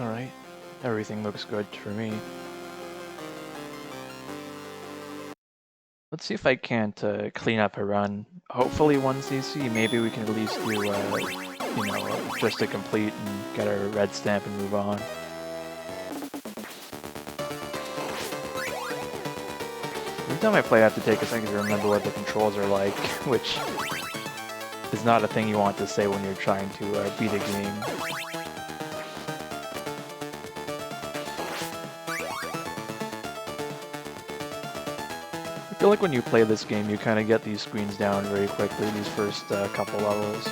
Alright, everything looks good for me. Let's see if I can't clean up a run. Hopefully 1cc, maybe we can at least do, you know, just to complete and get our red stamp and move on. Every time I play, I have to take a second to remember what the controls are like, which is not a thing you want to say when you're trying to beat a game. I feel like when you play this game, you kind of get these screens down very quickly, these first couple levels.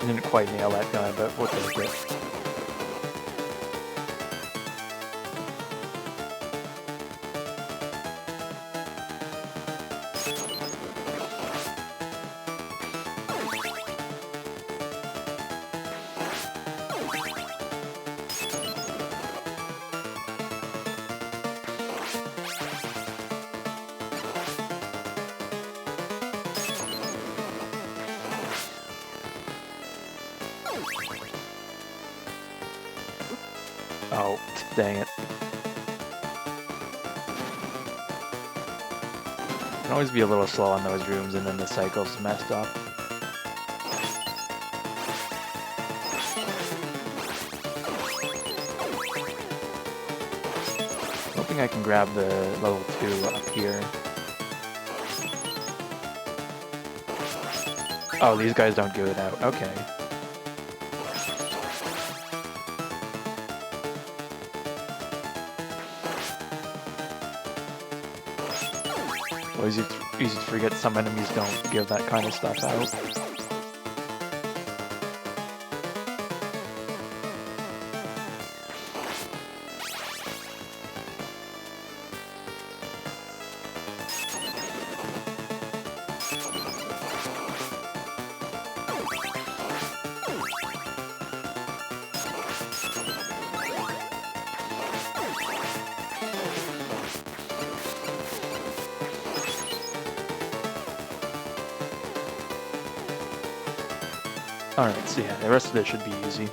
I didn't quite nail that guy, but we'll take it. Oh, dang it. Can always be a little slow on those rooms and then the cycle's messed up. Hoping I can grab the level 2 up here. Oh, these guys don't give it out. Okay. Always easy to forget some enemies don't give that kind of stuff out. Alright, so yeah, the rest of it should be easy.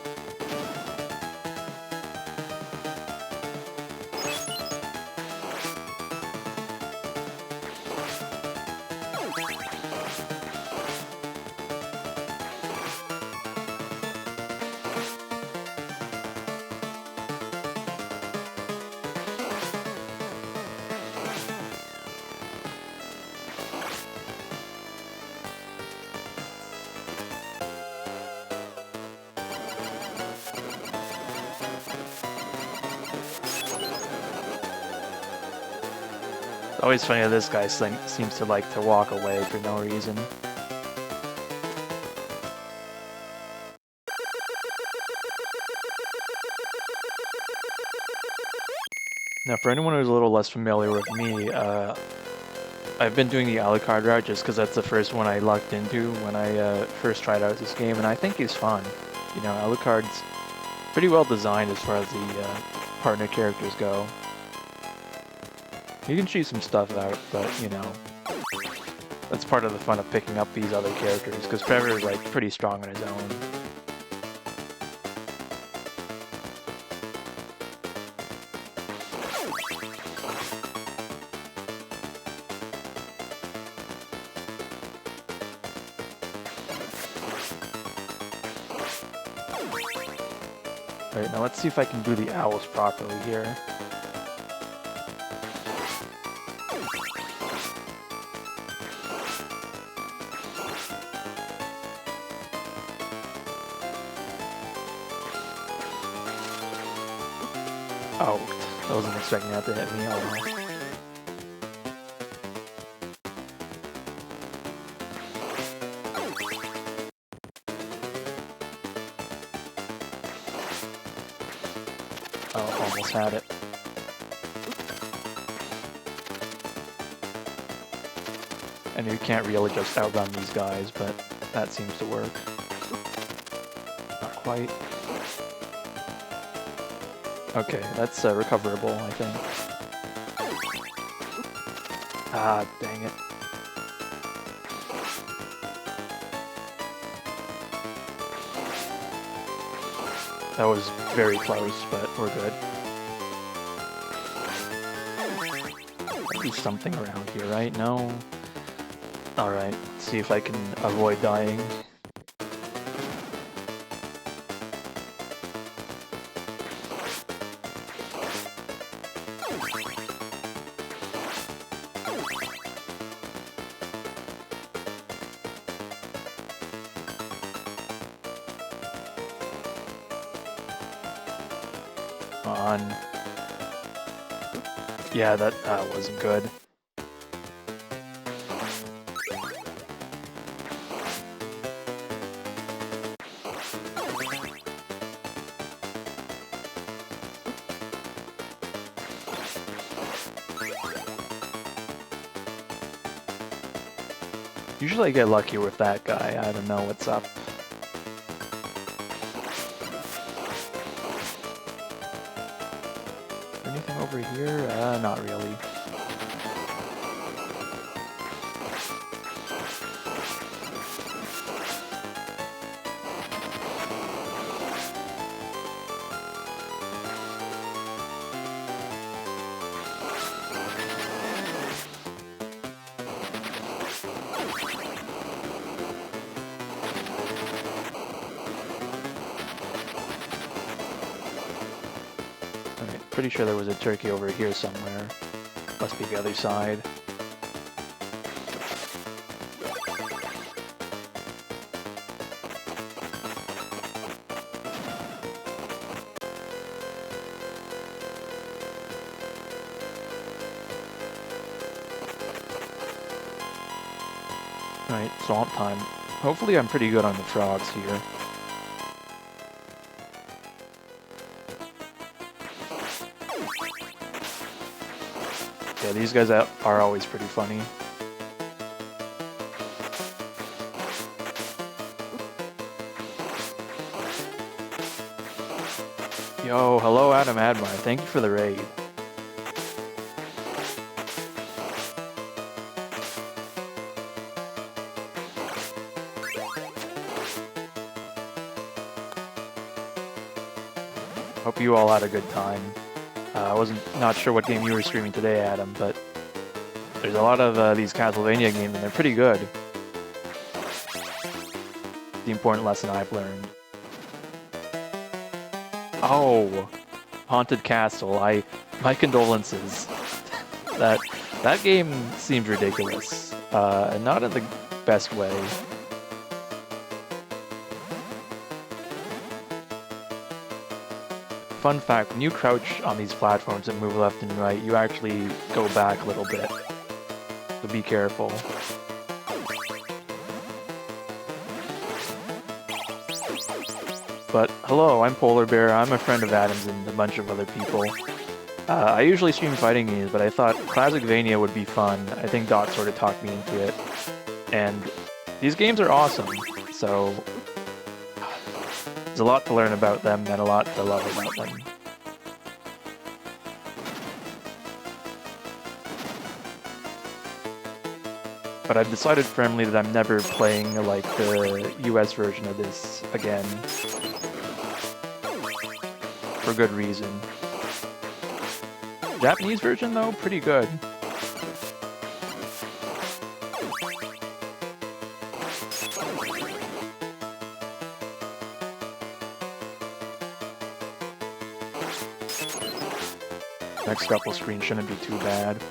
Always funny that this guy seems to like to walk away for no reason. Now, for anyone who's a little less familiar with me, I've been doing the Alucard route just because that's the first one I lucked into when I first tried out this game, and I think he's fun. You know, Alucard's pretty well designed as far as the partner characters go. You can cheat some stuff out, but, you know, that's part of the fun of picking up these other characters, because Trevor is, like, pretty strong on his own. Alright, now let's see if I can do the owls properly here. Oh, I wasn't expecting that to hit me. Oh, almost had it. And you can't really just outrun these guys, but that seems to work. Not quite. Okay, that's recoverable, I think. Ah, dang it. That was very close, but we're good. I'll do something around here, right? No? Alright, see if I can avoid dying. On. Yeah, that wasn't good. Usually I get lucky with that guy. I don't know what's up. Anything over here? Not really. Pretty sure there was a turkey over here somewhere. Must be the other side. Alright, swamp time. Hopefully I'm pretty good on the frogs here. Yeah, these guys are always pretty funny. Yo, hello Adam Admire, thank you for the raid. Hope you all had a good time. I not sure what game you were streaming today, Adam, but there's a lot of these Castlevania games, and they're pretty good. The important lesson I've learned. Oh, Haunted Castle. My condolences. That game seems ridiculous, and not in the best way. Fun fact, when you crouch on these platforms and move left and right, you actually go back a little bit. be careful. But hello, I'm Polar Bear. I'm a friend of Adam's and a bunch of other people. I usually stream fighting games, but I thought Classicvania would be fun. I think Dot sort of talked me into it. And these games are awesome, so there's a lot to learn about them and a lot to love about them. But I've decided firmly that I'm never playing like the US version of this again. For good reason. Japanese version though, pretty good. Next couple screens shouldn't be too bad.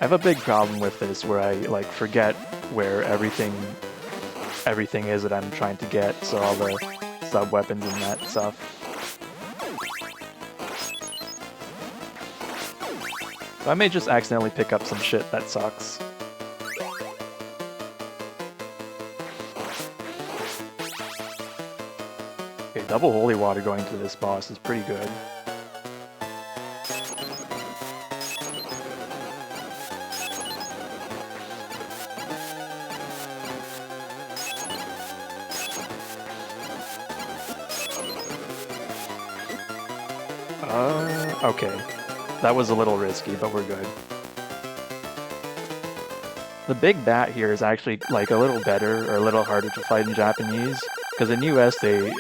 I have a big problem with this where I like forget where everything is that I'm trying to get, so all the sub-weapons and that stuff. So I may just accidentally pick up some shit that sucks. Okay, double holy water going to this boss is pretty good. Okay. That was a little risky, but we're good. The big bat here is actually like a little better or a little harder to fight in Japanese, because in US they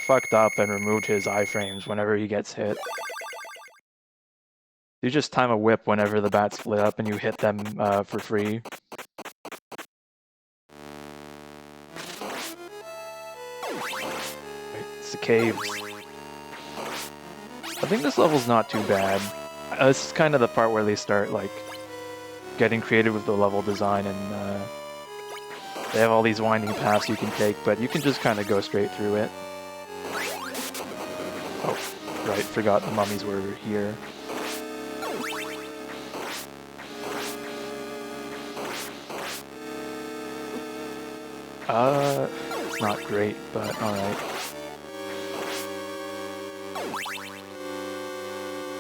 fucked up and removed his iframes whenever he gets hit. You just time a whip whenever the bats split up and you hit them for free. Wait, it's the caves. I think this level's not too bad. This is kind of the part where they start like getting creative with the level design, and they have all these winding paths you can take, but you can just kind of go straight through it. Oh, right, forgot the mummies were here. It's not great, but alright.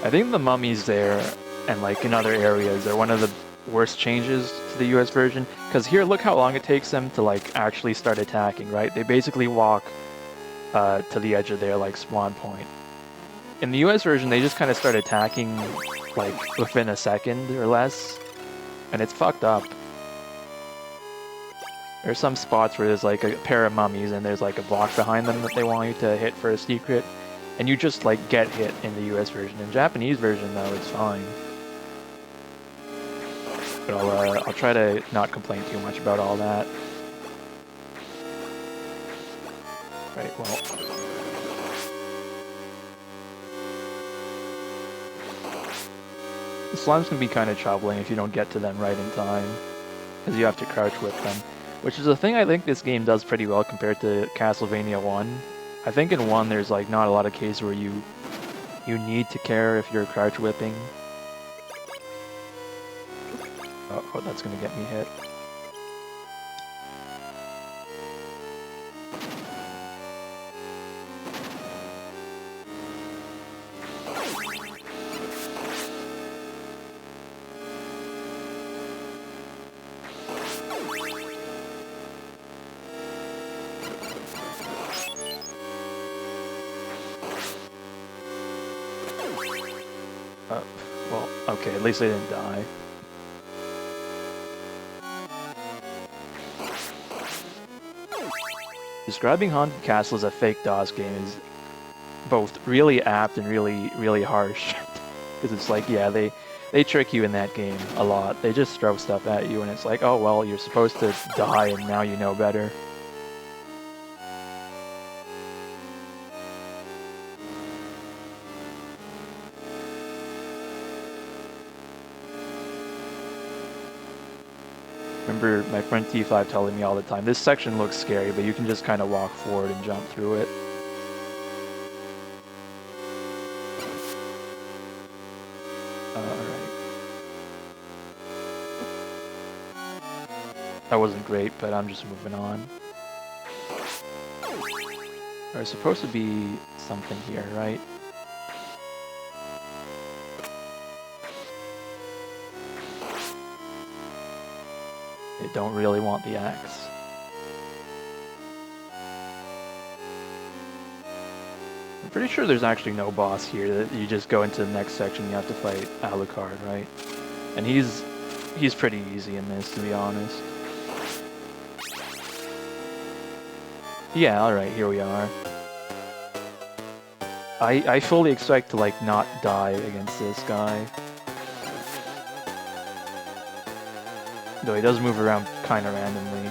I think the mummies there, and like in other areas, are one of the worst changes to the US version, because here, look how long it takes them to like actually start attacking, right? They basically walk to the edge of their like spawn point. In the US version, they just kind of start attacking like within a second or less, and it's fucked up. There's some spots where there's like a pair of mummies and there's like a block behind them that they want you to hit for a secret, and you just like get hit in the US version. In Japanese version though, it's fine. But I'll try to not complain too much about all that. Right, well. The slimes can be kind of troubling if you don't get to them right in time, because you have to crouch whip them. Which is a thing I think this game does pretty well compared to Castlevania 1. I think in 1 there's like not a lot of cases where you need to care if you're crouch whipping. Oh, that's gonna get me hit. Well, okay, at least I didn't die. Describing Haunted Castle as a fake DOS game is both really apt and really harsh. Because it's like, yeah, they trick you in that game a lot. They just throw stuff at you and it's like, oh well, you're supposed to die and now you know better. Remember my friend T5 telling me all the time, this section looks scary, but you can just kind of walk forward and jump through it. Alright. That wasn't great, but I'm just moving on. There's supposed to be something here, right? I don't really want the axe. I'm pretty sure there's actually no boss here, that you just go into the next section, you have to fight Alucard, right? And he's pretty easy in this, to be honest. Yeah, alright, here we are. I fully expect to, like, not die against this guy. Though he does move around kinda randomly.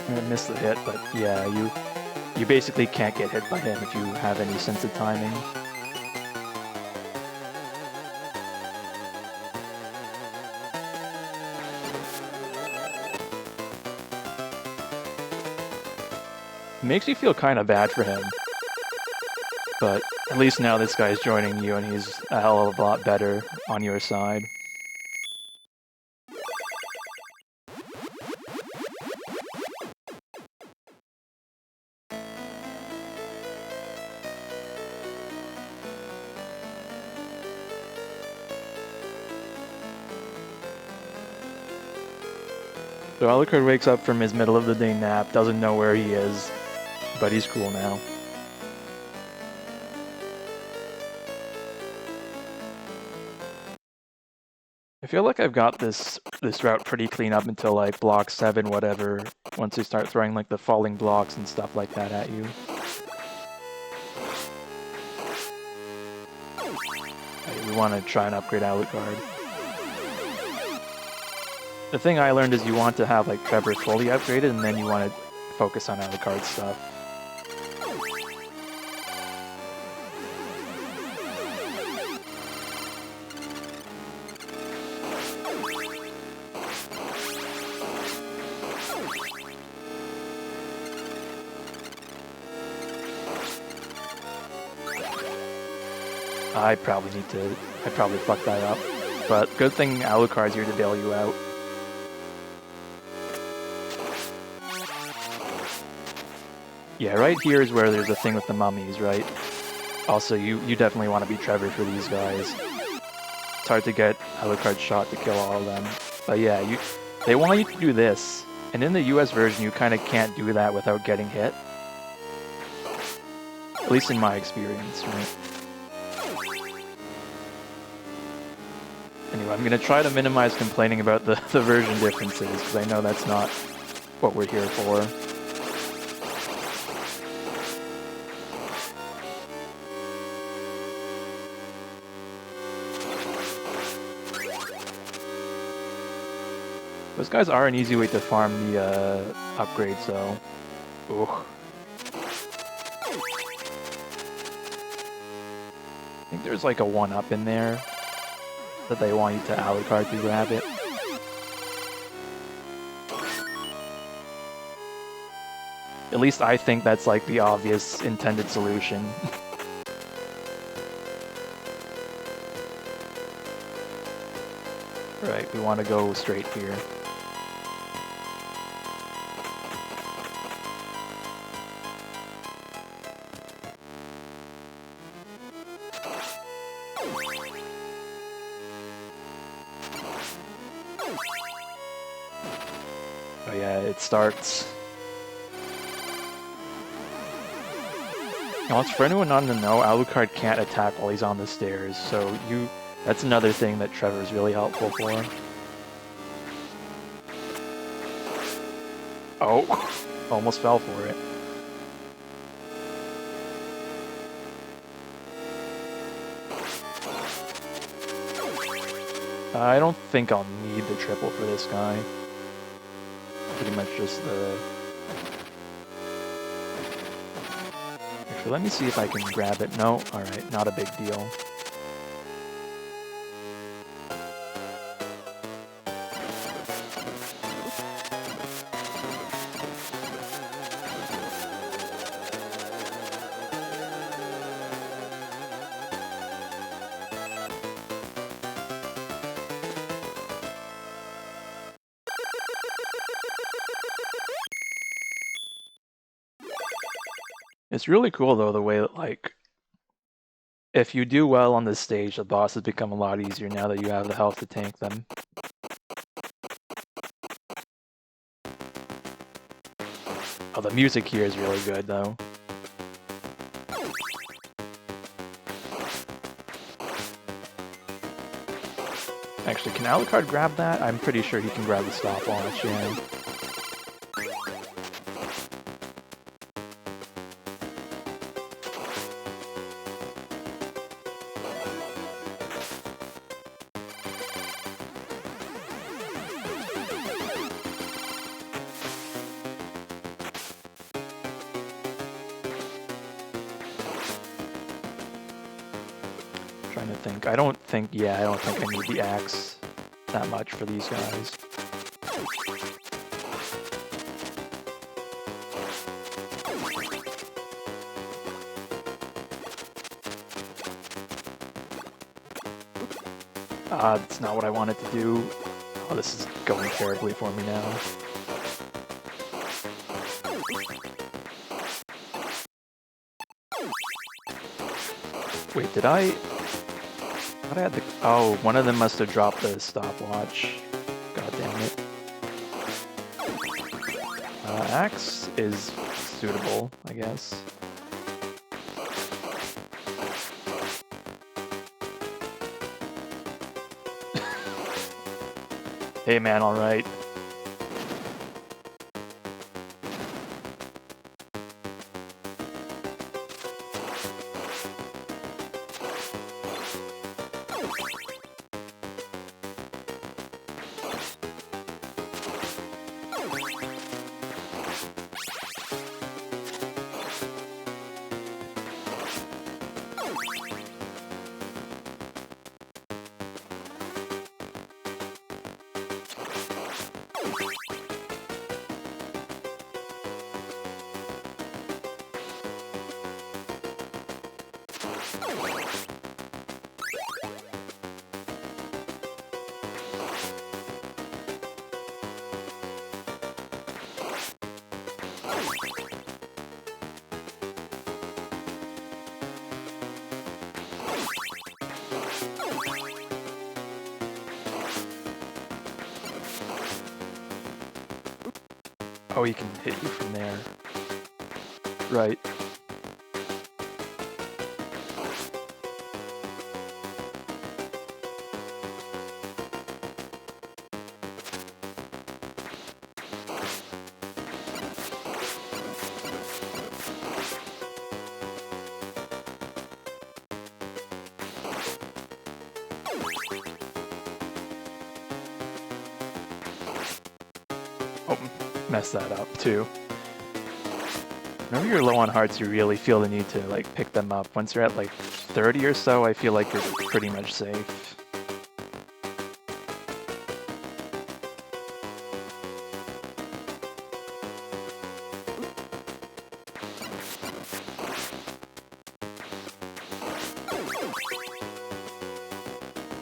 I missed the hit, but yeah, you basically can't get hit by him if you have any sense of timing. It makes you feel kind of bad for him. But at least now this guy's joining you and he's a hell of a lot better on your side. So Alucard wakes up from his middle of the day nap, doesn't know where he is, but he's cool now. I feel like I've got this route pretty clean up until like block 7, whatever, once you start throwing like the falling blocks and stuff like that at you. We want to try and upgrade Alucard. The thing I learned is you want to have like Trevor fully upgraded and then you want to focus on Alucard stuff. I probably fucked that up. But good thing Alucard's here to bail you out. Yeah, right here is where there's a thing with the mummies, right? Also, you definitely want to be Trevor for these guys. It's hard to get Alucard's shot to kill all of them. But yeah, they want you to do this. And in the US version, you kind of can't do that without getting hit. At least in my experience, right? Anyway, I'm going to try to minimize complaining about the version differences, because I know that's not what we're here for. Those guys are an easy way to farm the upgrades, though. Ooh. I think there's like a 1-up in there that they want you to Alucard to grab it. At least I think that's like the obvious intended solution. Right, we want to go straight here. Oh yeah, it starts. Now, for anyone not to know, Alucard can't attack while he's on the stairs, so that's another thing that Trevor's really helpful for. Oh, almost fell for it. I don't think I'll need the triple for this guy. Pretty much just the... Actually, let me see if I can grab it. No, alright, not a big deal. It's really cool though, the way that, like, if you do well on this stage, the bosses become a lot easier now that you have the health to tank them. Oh, the music here is really good though. Actually, can Alucard grab that? I'm pretty sure he can grab the stopwatch, yeah. Trying to think. I don't think I need the axe that much for these guys. That's not what I wanted to do. Oh, this is going terribly for me now. Wait, did I had the... Oh, one of them must have dropped the stopwatch. God damn it. Axe is suitable, I guess. Hey man, alright. Oh, he can hit you from there. Right. Mess that up too. Whenever you're low on hearts, you really feel the need to like pick them up. Once you're at like 30 or so, I feel like you're pretty much safe.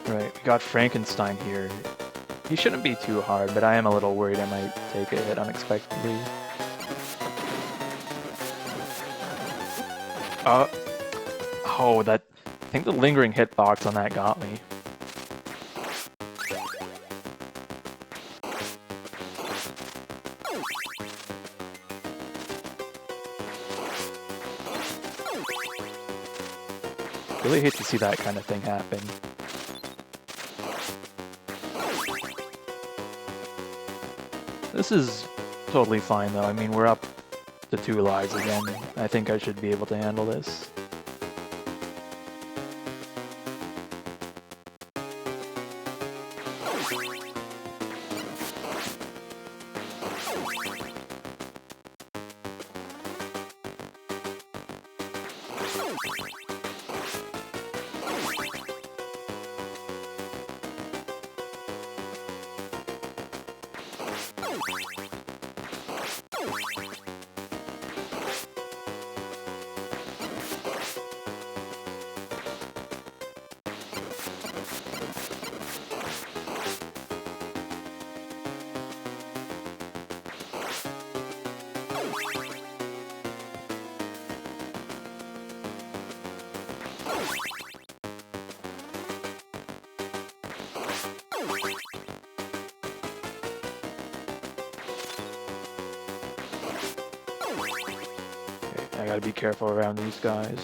Right, we got Frankenstein here. He shouldn't be too hard, but I am a little worried I might take a hit unexpectedly. Oh, I think the lingering hitbox on that got me. Really hate to see that kind of thing happen. This Totally fine though. I mean, we're up to 2 lives again. I think I should be able to handle this. I gotta be careful around these guys.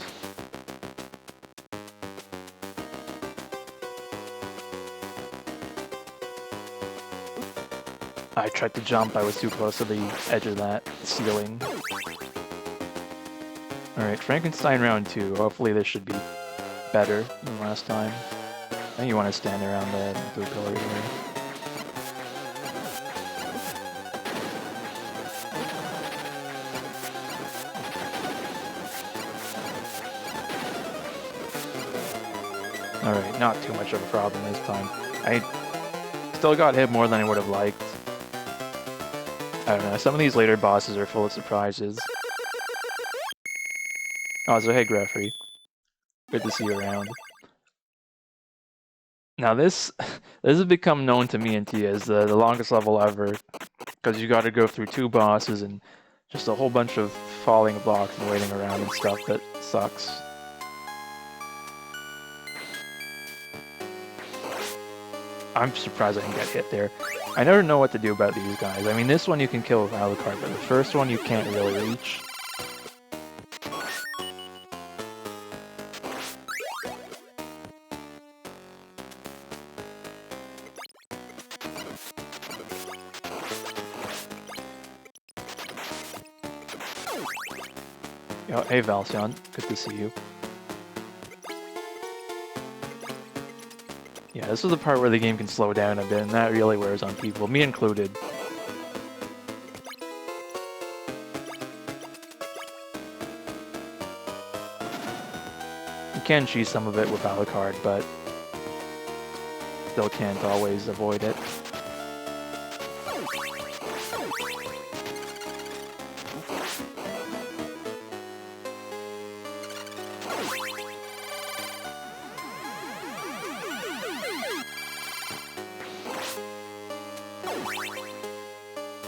I tried to jump, I was too close to the edge of that ceiling. Alright, Frankenstein round 2. Hopefully this should be better than last time. I think you want to stand around the blue pillar here. Alright, not too much of a problem this time. I still got hit more than I would have liked. I don't know, some of these later bosses are full of surprises. Oh, so hey Greffrey. Good to see you around. Now this has become known to me and Tia as the longest level ever, because you gotta go through 2 bosses and just a whole bunch of falling blocks and waiting around and stuff that sucks. I'm surprised I didn't get hit there. I never know what to do about these guys. I mean, this one you can kill with Alucard, but the first one you can't really reach. Oh, hey Valcion, good to see you. Yeah, this is the part where the game can slow down a bit, and that really wears on people, me included. You can cheese some of it with Alucard, but still can't always avoid it.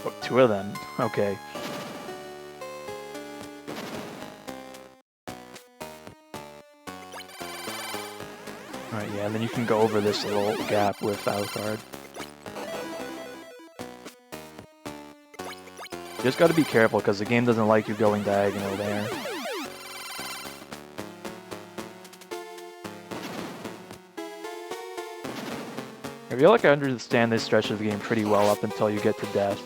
Oh, 2 of them. Okay. Alright, yeah, and then you can go over this little gap with Alucard. You just gotta be careful, because the game doesn't like you going diagonal there. I feel like I understand this stretch of the game pretty well up until you get to death.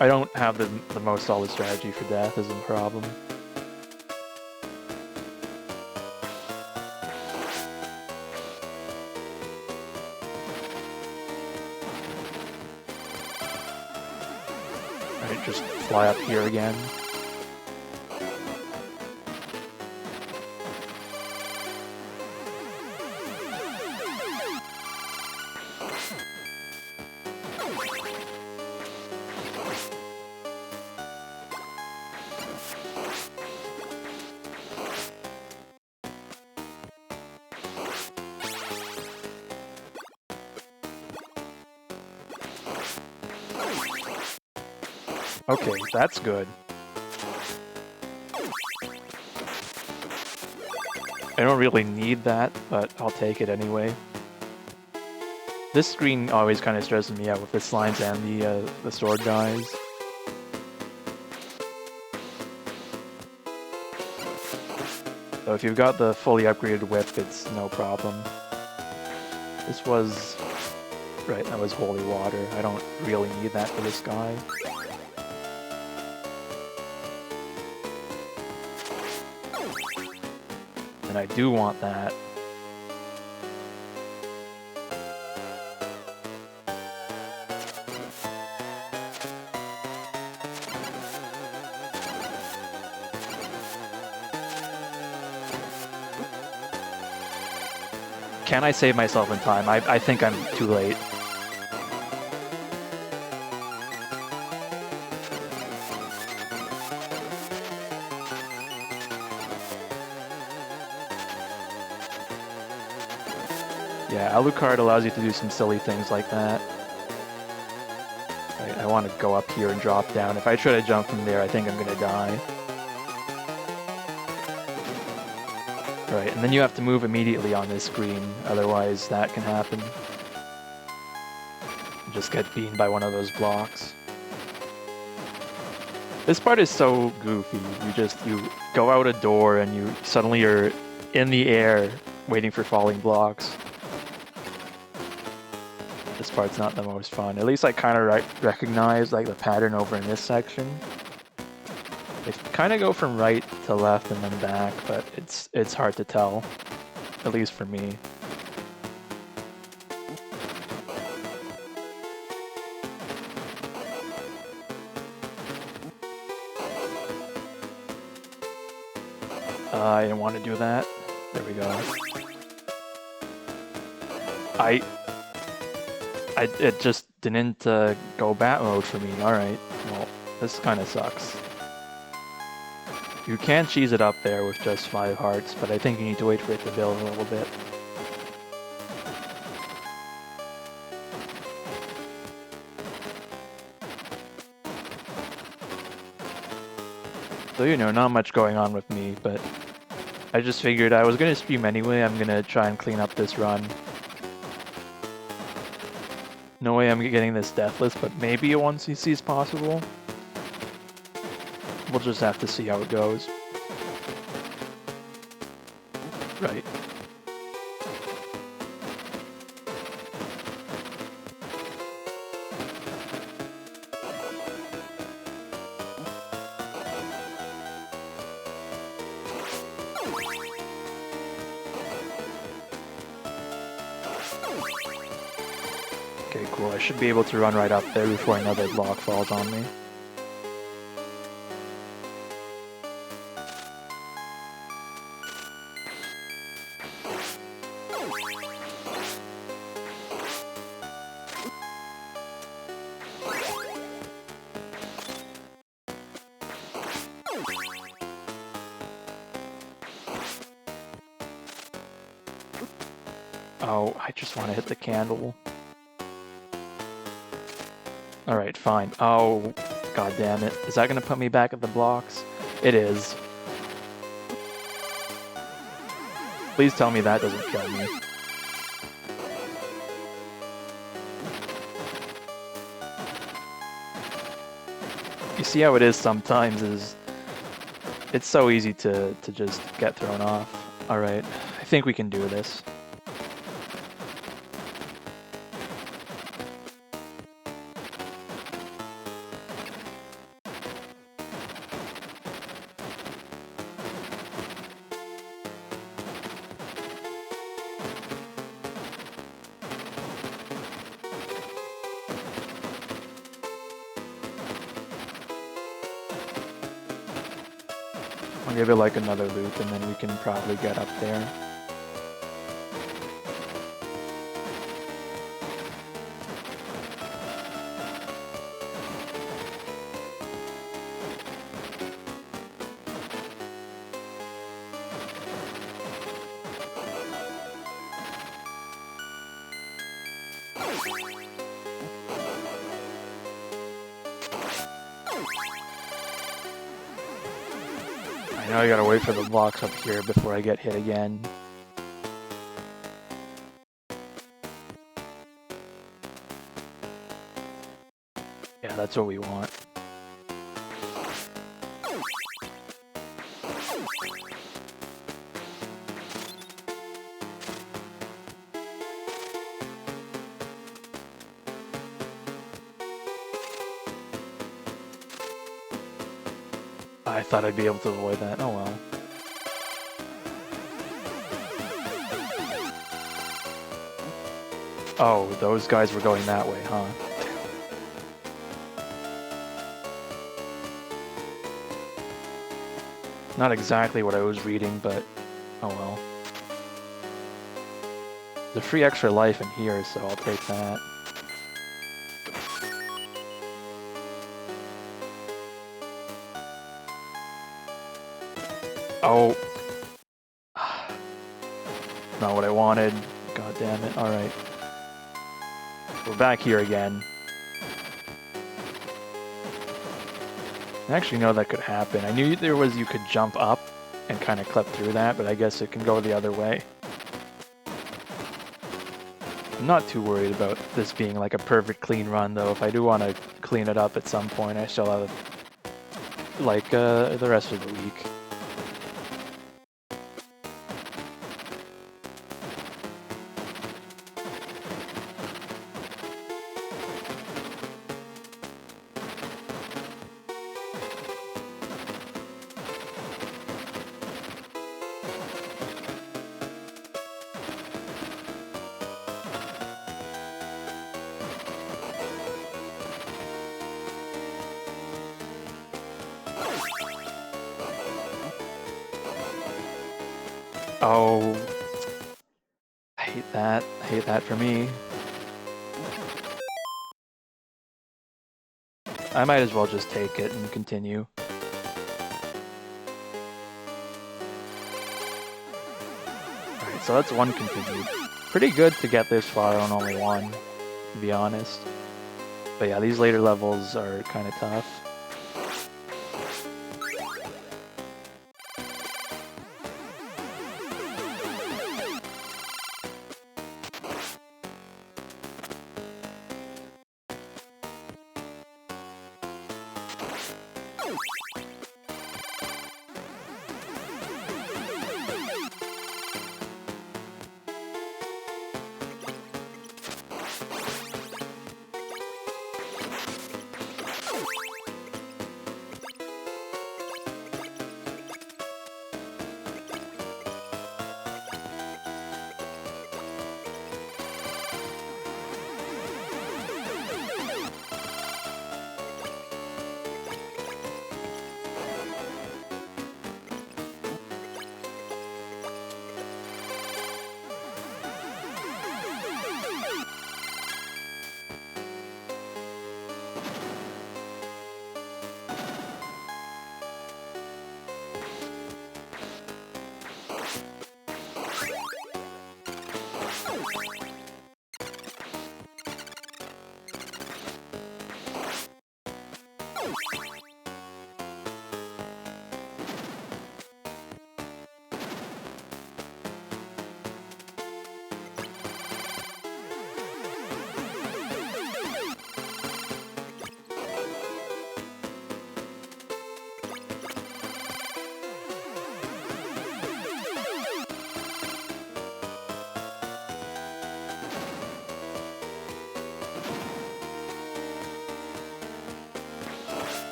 I don't have the most solid strategy for death is the problem. Alright, just fly up here again. Okay, that's good. I don't really need that, but I'll take it anyway. This screen always kind of stresses me out with the slimes and the sword guys. So if you've got the fully upgraded whip, it's no problem. This was... Right, that was holy water. I don't really need that for this guy. and I do want that. Can I save myself in time? I think I'm too late. Yeah, Alucard allows you to do some silly things like that. I want to go up here and drop down. If I try to jump from there, I think I'm gonna die. Right, and then you have to move immediately on this screen, otherwise that can happen. Just get beaten by one of those blocks. This part is so goofy. You go out a door and suddenly you're in the air waiting for falling blocks. This part's not the most fun. At least I kind of recognize like the pattern over in this section. They kind of go from right to left and then back, but it's hard to tell, at least for me. I didn't want to do that. There we go. It just didn't go bat mode for me. Alright, well, this kind of sucks. You can cheese it up there with just 5 hearts, but I think you need to wait for it to build a little bit. So, you know, not much going on with me, but I just figured I was gonna stream anyway. I'm gonna try and clean up this run. No way I'm getting this deathless, but maybe a 1cc is possible. We'll just have to see how it goes. Right. Okay, cool. I should be able to run right up there before another block falls on me. Oh, I just want to hit the candle. Alright, fine. Oh, god damn it. Is that gonna put me back at the blocks? It is. Please tell me that doesn't kill me. You see how it is sometimes is... It's so easy to just get thrown off. Alright, I think we can do this. I'll give it like another loop and then we can probably get up there. I know I gotta wait for the blocks up here before I get hit again. Yeah, that's what we want. I thought I'd be able to avoid that. Oh well. Oh, those guys were going that way, huh? Not exactly what I was reading, but oh well. There's a free extra life in here, so I'll take that. Oh. Not what I wanted. God damn it. Alright. We're back here again. I actually know that could happen. I knew you could jump up and kind of clip through that, but I guess it can go the other way. I'm not too worried about this being like a perfect clean run, though. If I do want to clean it up at some point, I still have like the rest of the week. Oh, I hate that. I hate that for me. I might as well just take it and continue. Alright, so that's one continued. Pretty good to get this far on only one, to be honest. But yeah, these later levels are kind of tough.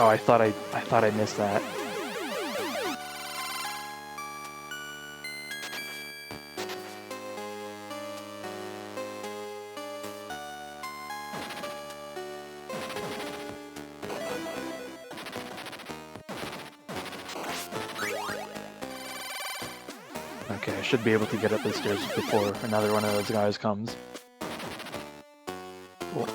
Oh, I thought I missed that. Okay, I should be able to get up the stairs before another one of those guys comes. Cool.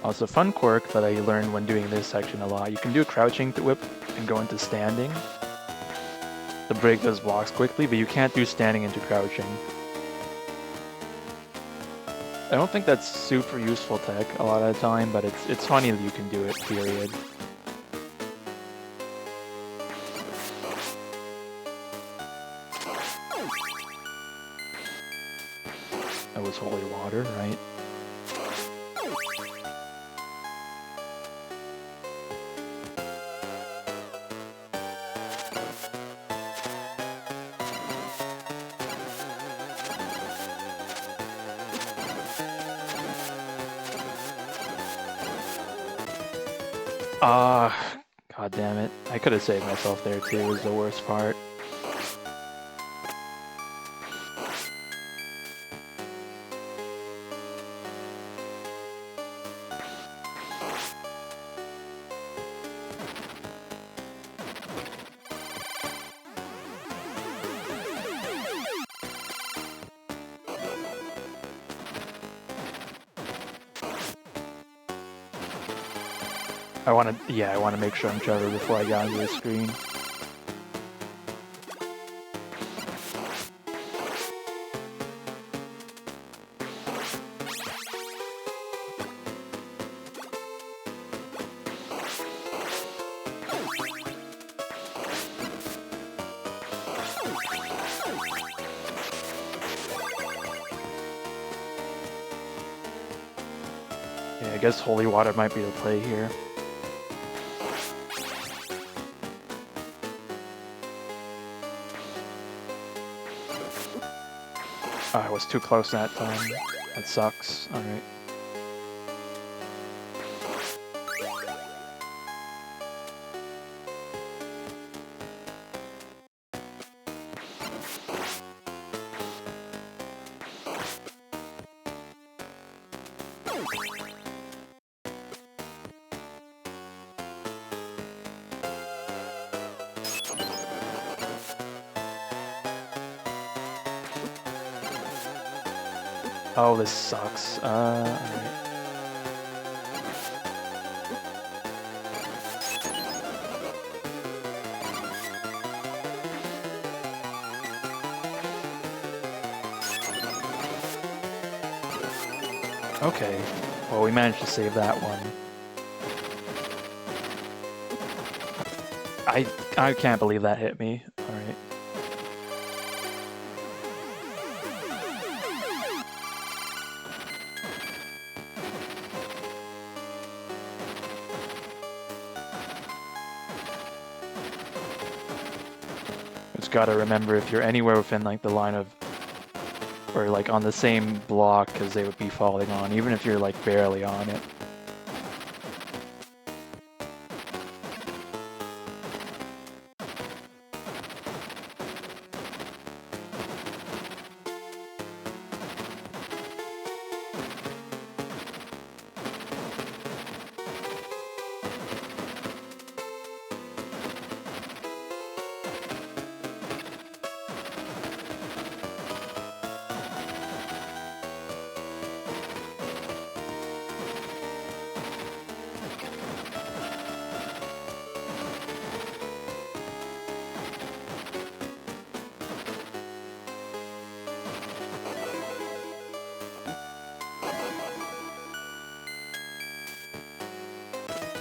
Also, fun quirk that I learned when doing this section a lot, you can do a crouching whip and go into standing to break those blocks quickly, but you can't do standing into crouching. I don't think that's super useful tech a lot of the time, but it's funny that you can do it, period. That was holy water, right? God damn it. I could have saved myself there too, was the worst part. I want to make sure I'm Trevor before I get onto the screen. Yeah, I guess holy water might be the play here. Oh, I was too close that time. That sucks. Alright. Oh, this sucks. Alright. Okay. Well, we managed to save that one. I can't believe that hit me. Alright. Just gotta remember, if you're anywhere within like the line of, or like on the same block as they would be falling on, even if you're like barely on it.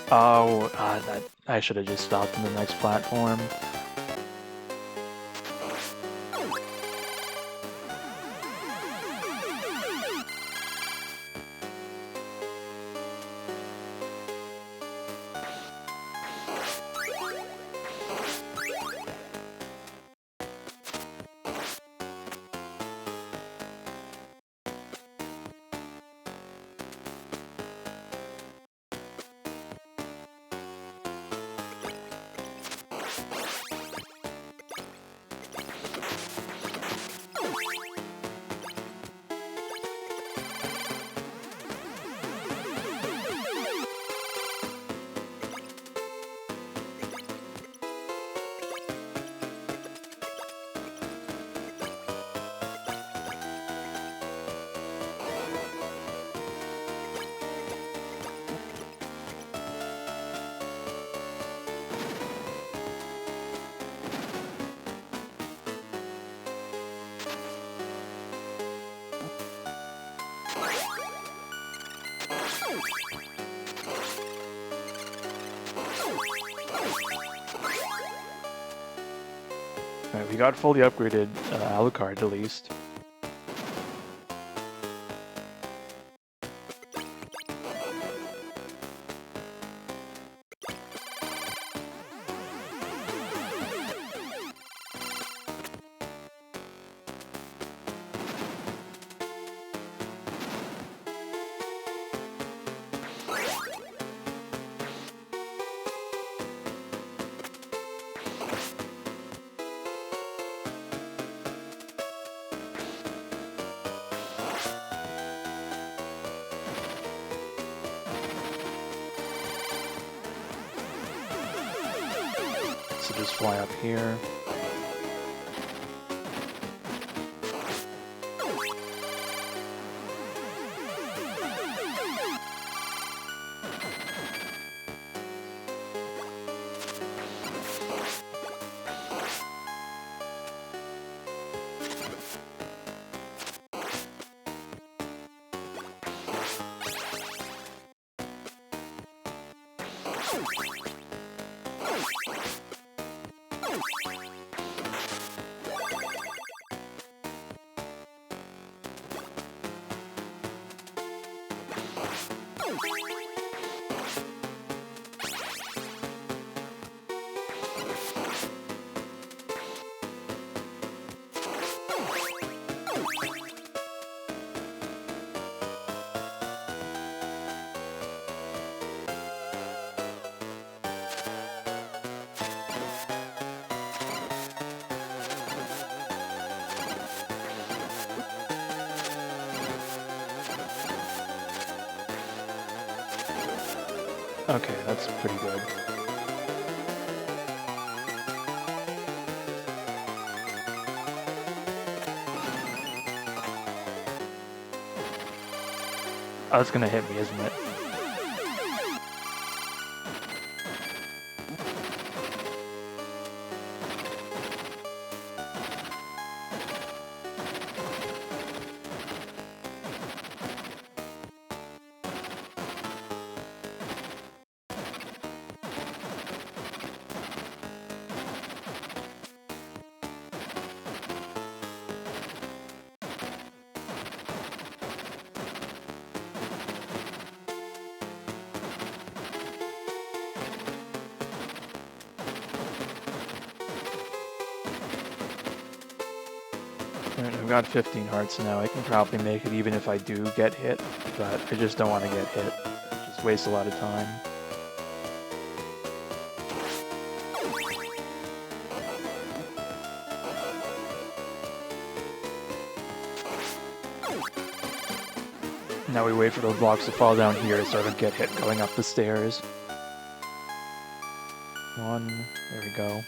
Oh, I should have just stopped in the next platform. Alright, we got fully upgraded Alucard at least. to just fly up here. Okay, that's pretty good. Oh, it's gonna hit me, isn't it? I've got 15 hearts now. I can probably make it even if I do get hit, but I just don't want to get hit. Just waste a lot of time. Now we wait for those blocks to fall down here so I don't get hit going up the stairs. One, there we go.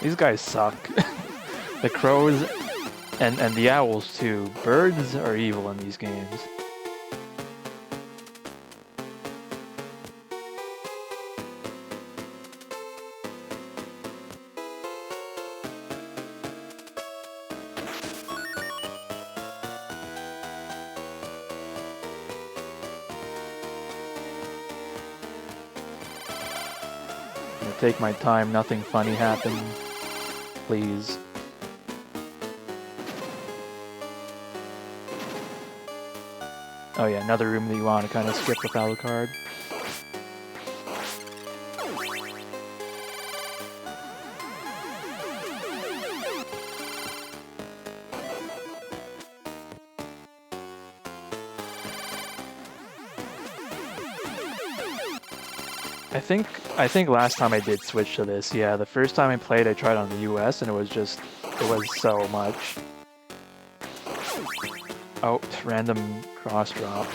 These guys suck. The crows and the owls too. Birds are evil in these games. I'm gonna take my time, nothing funny happened. Please. Oh yeah, another room that you want to kind of skip with Alucard. I think last time I did switch to this, yeah, the first time I played I tried on the US and it was so much. Oh, random cross drop.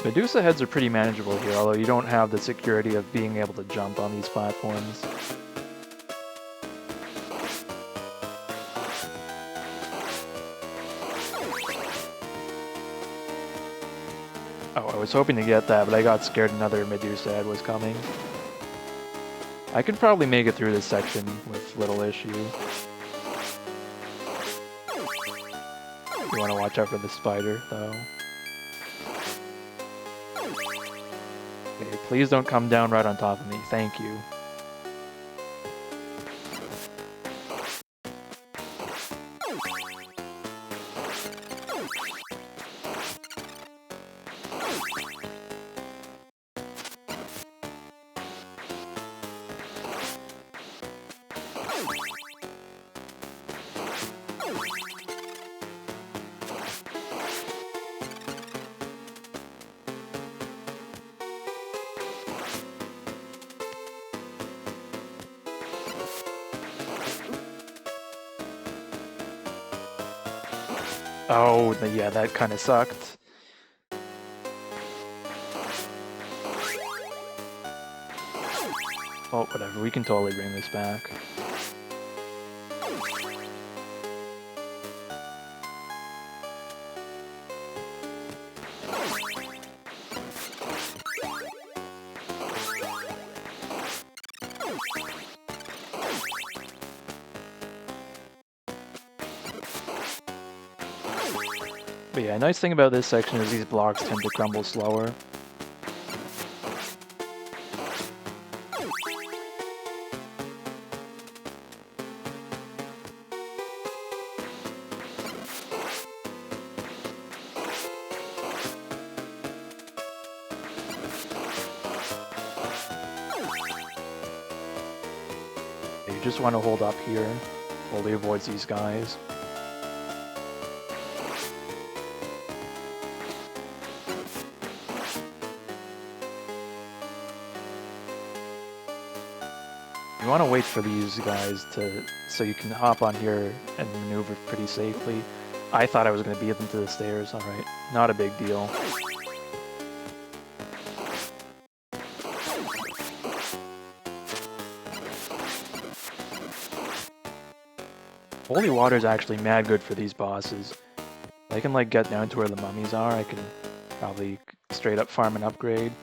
Medusa heads are pretty manageable here, although you don't have the security of being able to jump on these platforms. Oh, I was hoping to get that, but I got scared another Medusa head was coming. I could probably make it through this section with little issue. You want to watch out for the spider, though. Okay, please don't come down right on top of me. Thank you. Oh, yeah, that kind of sucked. Oh, whatever, we can totally bring this back. But yeah, nice thing about this section is these blocks tend to crumble slower. You just want to hold up here, while he avoids these guys. You want to wait for these guys so you can hop on here and maneuver pretty safely. I thought I was going to beat them to the stairs. Alright, not a big deal. Holy water is actually mad good for these bosses. I can like get down to where the mummies are. I can probably straight up farm an upgrade.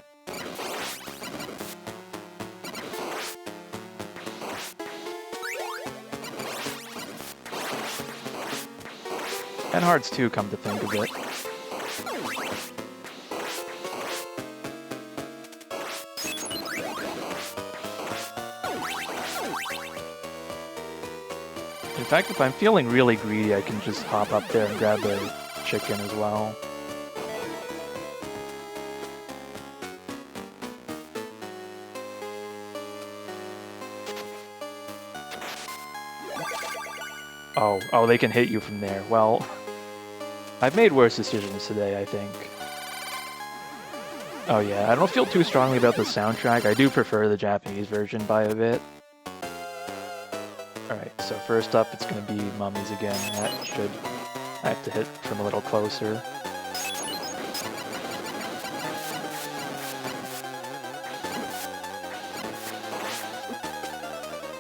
And hearts too, come to think of it. In fact, if I'm feeling really greedy, I can just hop up there and grab the chicken as well. Oh, they can hit you from there. Well, I've made worse decisions today, I think. Oh yeah, I don't feel too strongly about the soundtrack. I do prefer the Japanese version by a bit. Alright, so first up it's going to be mummies again. I have to hit from a little closer.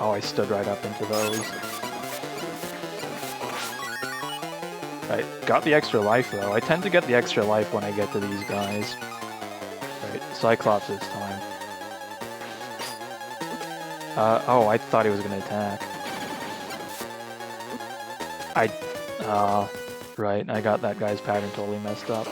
Oh, I stood right up into those. Right, got the extra life though. I tend to get the extra life when I get to these guys. Right, Cyclops this time. Oh, I thought he was going to attack. Right, I got that guy's pattern totally messed up.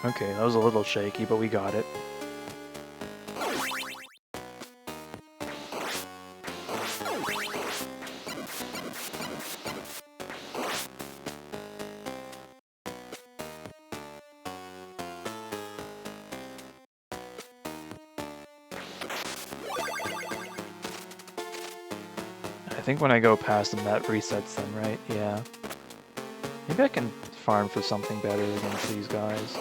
Okay, that was a little shaky, but we got it. I think when I go past them, that resets them, right? Yeah. Maybe I can farm for something better against these guys.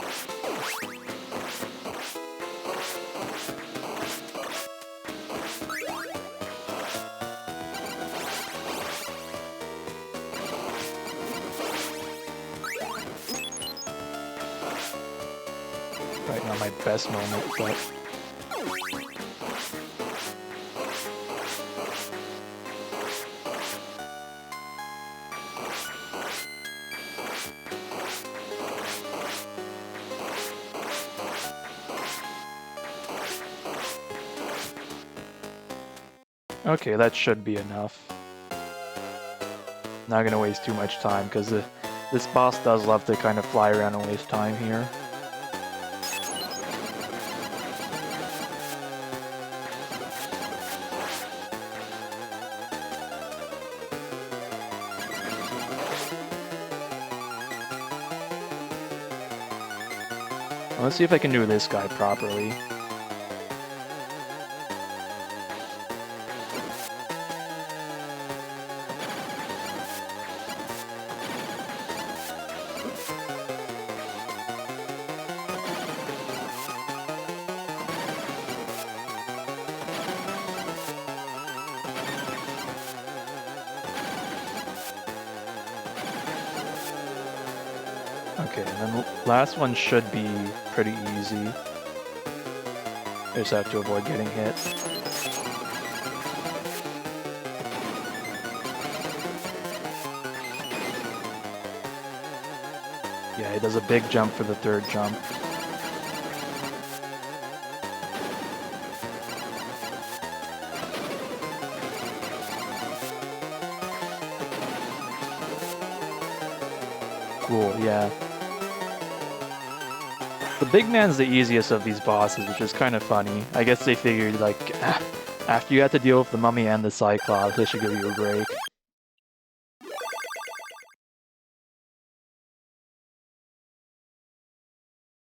Right, not my best moment, but... Okay, that should be enough. Not gonna waste too much time, because this boss does love to kind of fly around and waste time here. Let's see if I can do this guy properly. Okay, and then the last one should be pretty easy. Just have to avoid getting hit. Yeah, he does a big jump for the third jump. Cool, yeah. The big man's the easiest of these bosses, which is kind of funny. I guess they figured, like, after you had to deal with the mummy and the Cyclops, they should give you a break.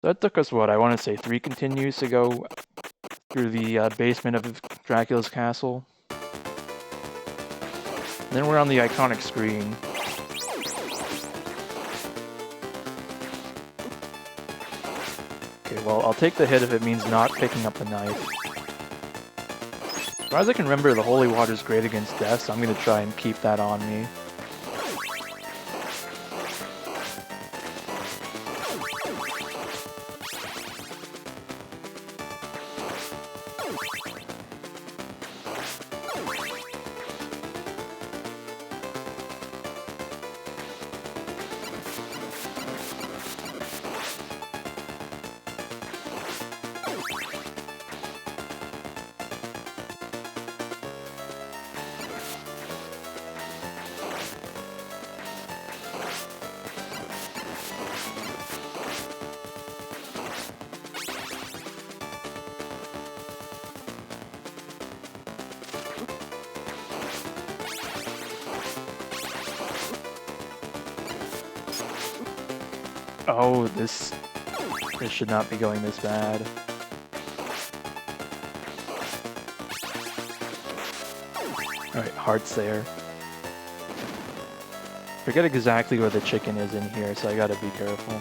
That took us, what, I want to say 3 continues to go through the basement of Dracula's castle. And then we're on the iconic screen. Okay, well, I'll take the hit if it means not picking up the knife. As far as I can remember, the holy water's great against death, so I'm going to try and keep that on me. Oh, this should not be going this bad. Alright, heart's there. Forget exactly where the chicken is in here, so I gotta be careful.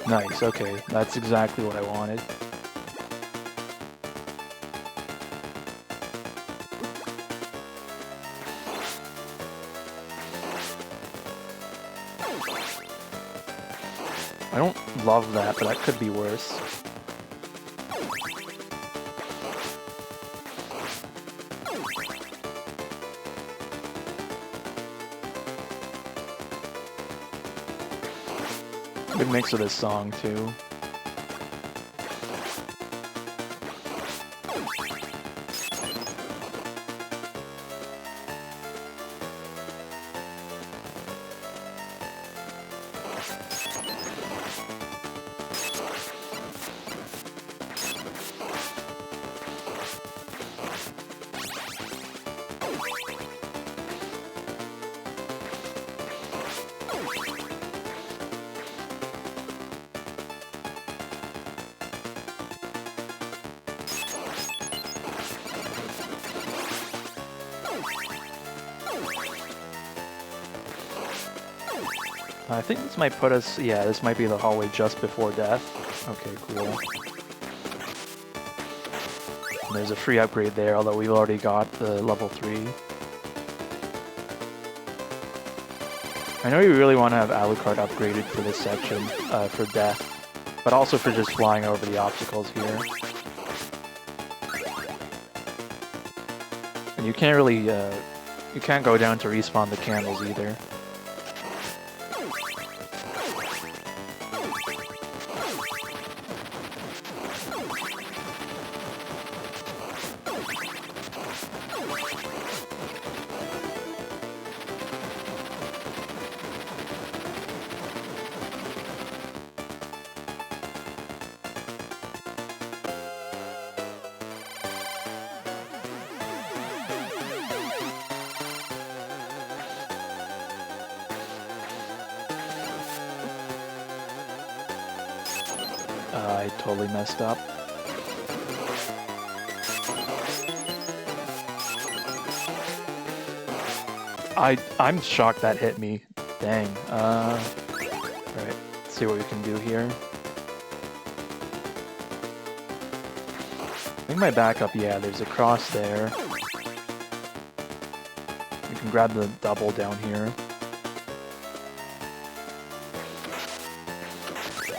Nice, okay, that's exactly what I wanted. I don't love that, but that could be worse. Good mix of this song, too. I think this might put us, yeah, this might be the hallway just before death. Okay, cool. there's a free upgrade there, although we've already got the level 3. I know you really want to have Alucard upgraded for this section, for death, but also for just flying over the obstacles here. And you can't really, you can't go down to respawn the candles either. I totally messed up. I'm shocked that hit me. Dang. Alright, let's see what we can do here. I think my backup, yeah, there's a cross there. We can grab the double down here.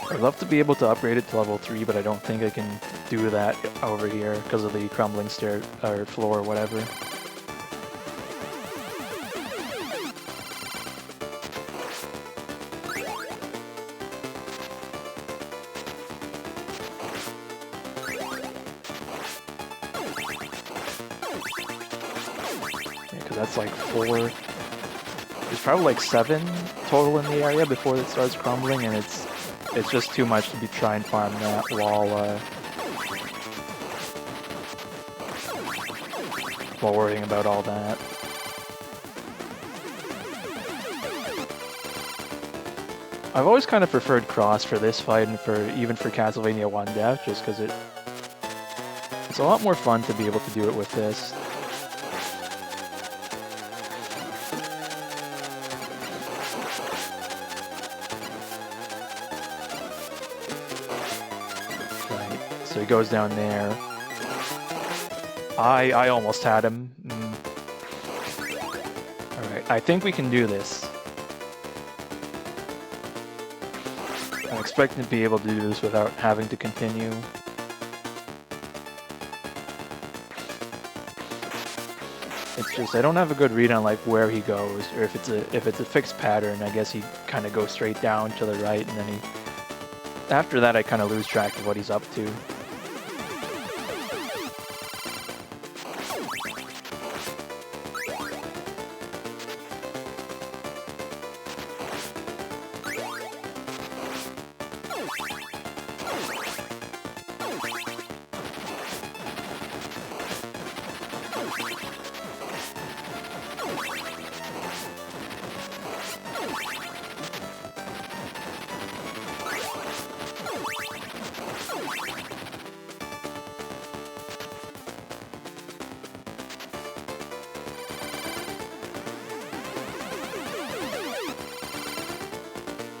I'd love to be able to upgrade it to level 3, but I don't think I can do that over here because of the crumbling stair or floor or whatever. Yeah, because that's like 4. There's probably like 7 total in the area before it starts crumbling, and it's just too much to be try and farm that while worrying about all that. I've always kind of preferred Cross for this fight and even for Castlevania 1 Death, just because it's a lot more fun to be able to do it with this. So he goes down there. I almost had him. Alright, I think we can do this. I'm expecting to be able to do this without having to continue. It's just I don't have a good read on like where he goes, or if it's a fixed pattern. I guess he kind of goes straight down to the right, and then after that I kind of lose track of what he's up to.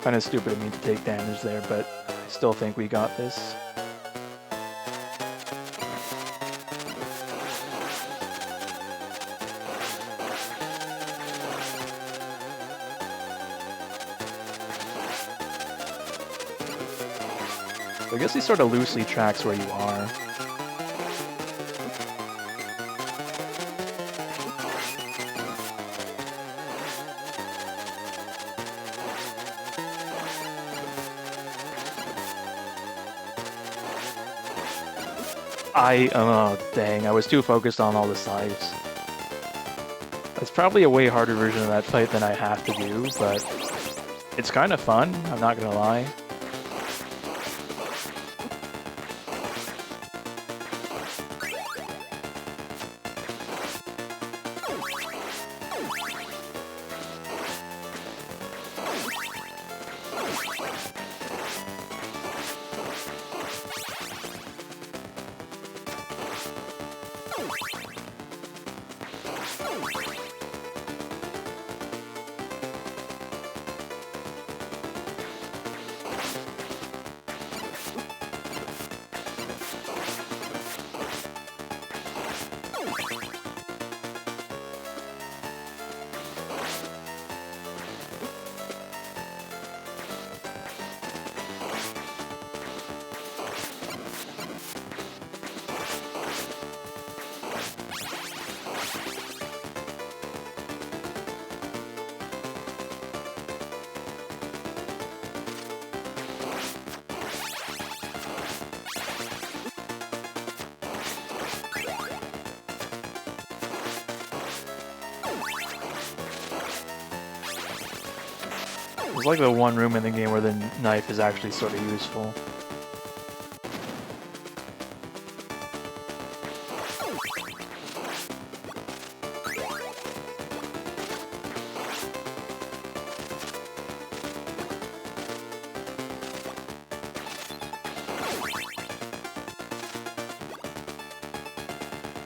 Kind of stupid of me to take damage there, but I still think we got this. So I guess he sort of loosely tracks where you are. Oh dang, I was too focused on all the sides. That's probably a way harder version of that fight than I have to do, but it's kind of fun, I'm not gonna lie. It's like the one room in the game where the knife is actually sort of useful.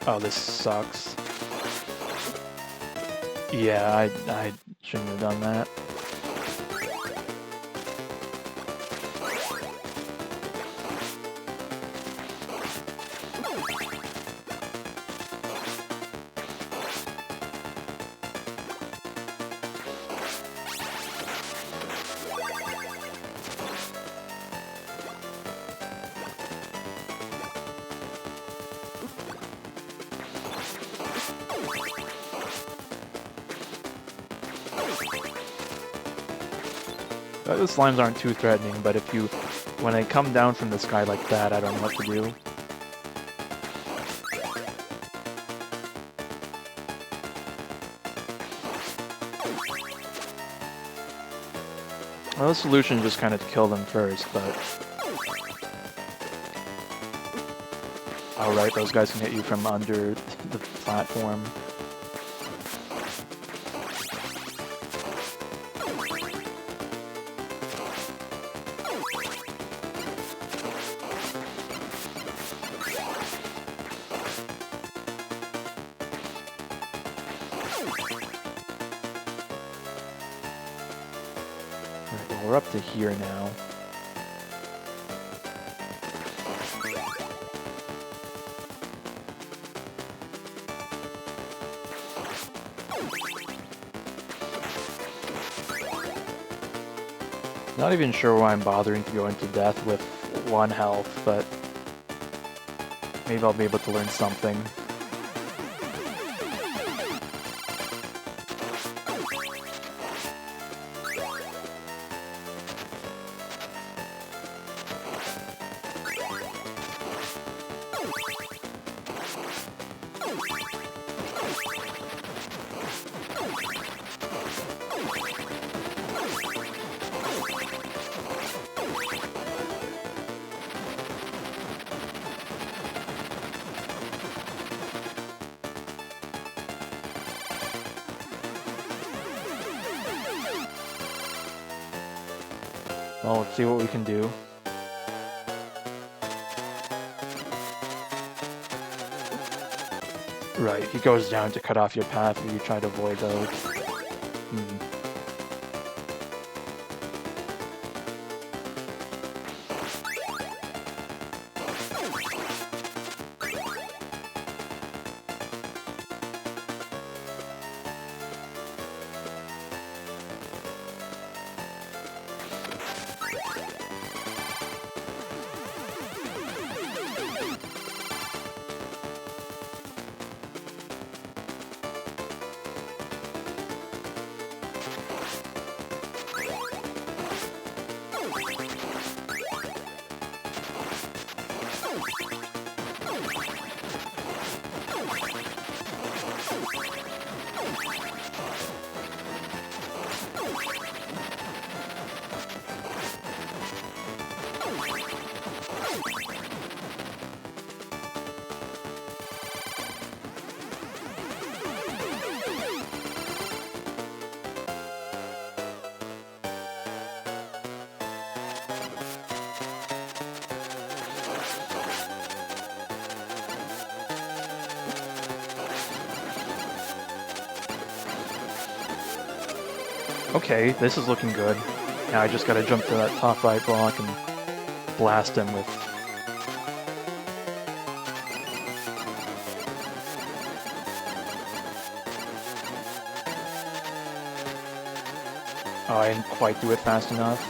Oh, this sucks. Yeah, I shouldn't have done that. The slimes aren't too threatening, but when they come down from the sky like that, I don't know what to do. Well, the solution is just kind of to kill them first, but... Alright, those guys can hit you from under the platform. We're up to here now. Not even sure why I'm bothering to go into death with 1 health, but maybe I'll be able to learn something. Well, let's see what we can do. Right, he goes down to cut off your path if you try to avoid those. Okay, this is looking good. Now I just gotta jump to that top right block and blast him with... Oh, I didn't quite do it fast enough.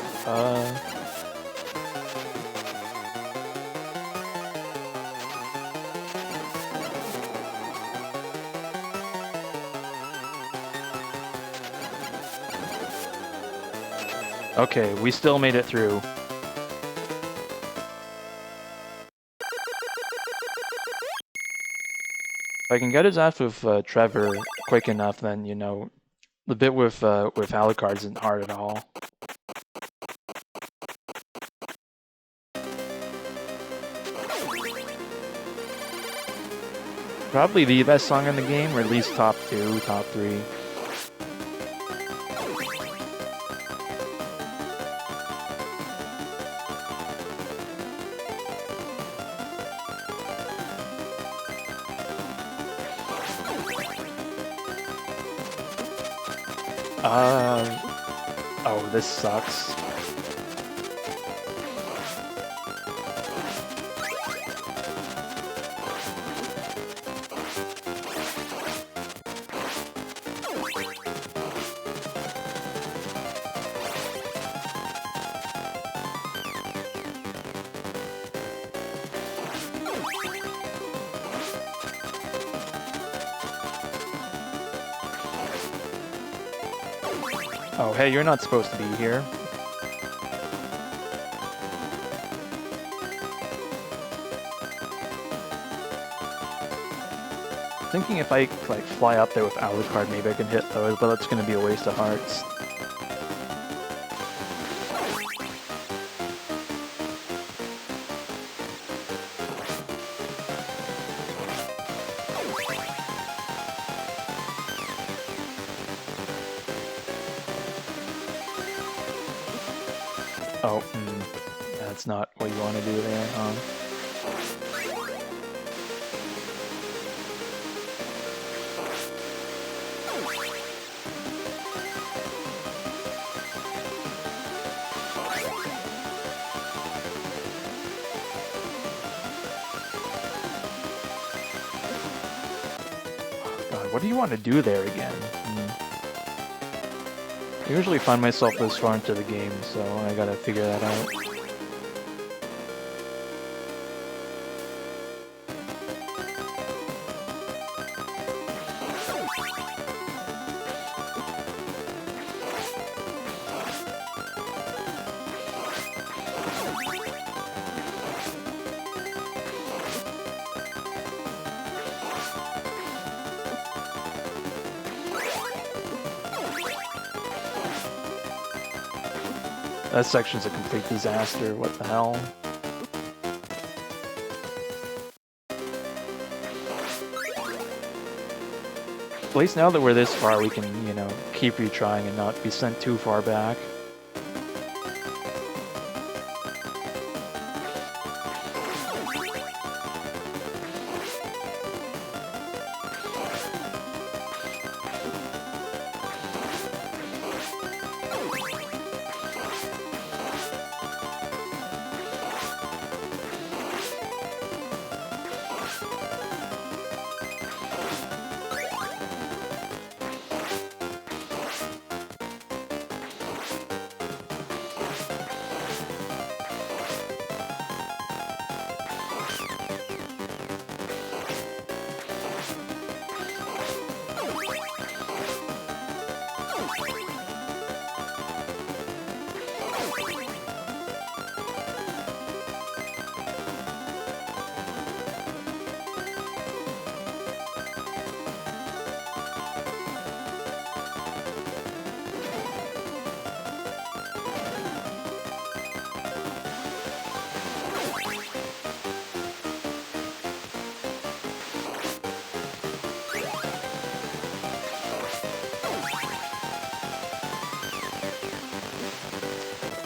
Okay, we still made it through. If I can get his ass with Trevor quick enough, then, you know, the bit with Alucard isn't hard at all. Probably the best song in the game, or at least top 2, top 3. Oh, this sucks. Oh, hey, you're not supposed to be here. Thinking if I like fly up there with Alucard, maybe I can hit those, but that's going to be a waste of hearts. Oh, that's not what you want to do there, huh? God, what do you want to do there again? I usually find myself this far into the game, so I gotta figure that out. That section's a complete disaster, what the hell? At least now that we're this far, we can, you know, keep retrying and not be sent too far back.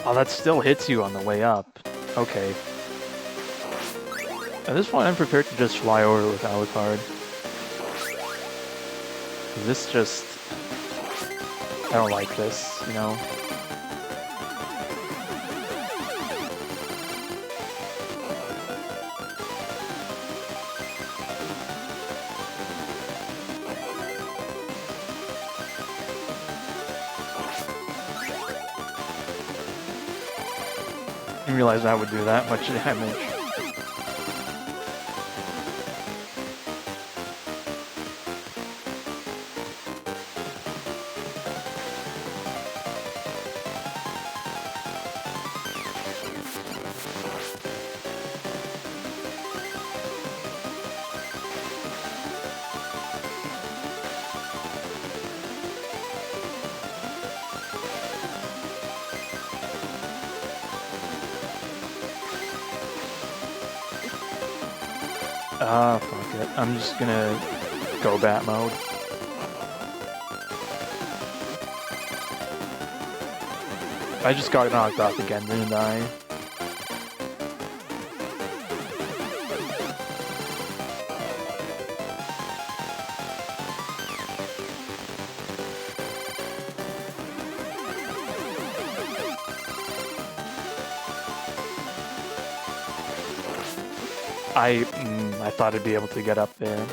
Oh, that still hits you on the way up. Okay. At this point, I'm prepared to just fly over with Alucard. This just... I don't like this, you know? I didn't realize I would do that much damage. Ah, fuck it. I'm just gonna go bat mode. I just got knocked off again, didn't I? I thought I'd be able to get up there.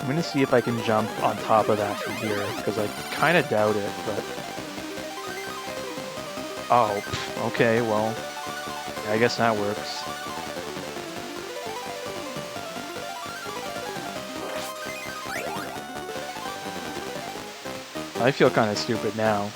I'm gonna see if I can jump on top of that from here, because I kind of doubt it, but... Oh, okay, well, yeah, I guess that works. I feel kind of stupid now.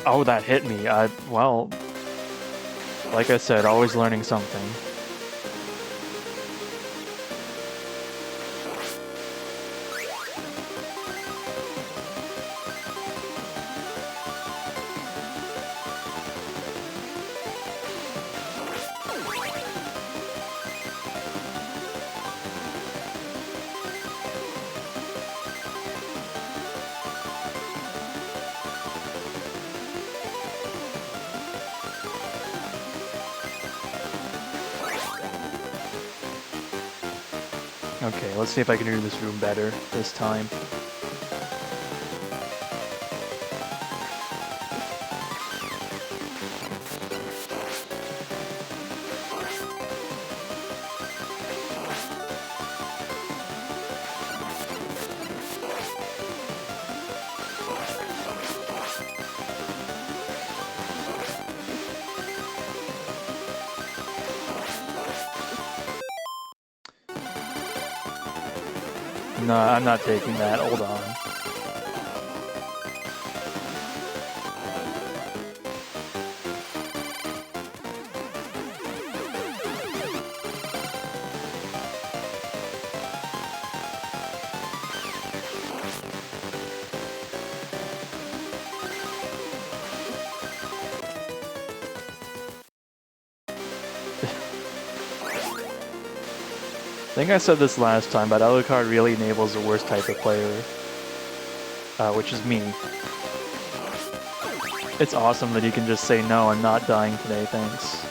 Oh, that hit me. Well, like I said, always learning something. Okay, let's see if I can do this room better this time. No, I'm not taking that. Hold on. I think I said this last time, but Alucard really enables the worst type of player, which is me. It's awesome that you can just say, no, I'm not dying today, thanks.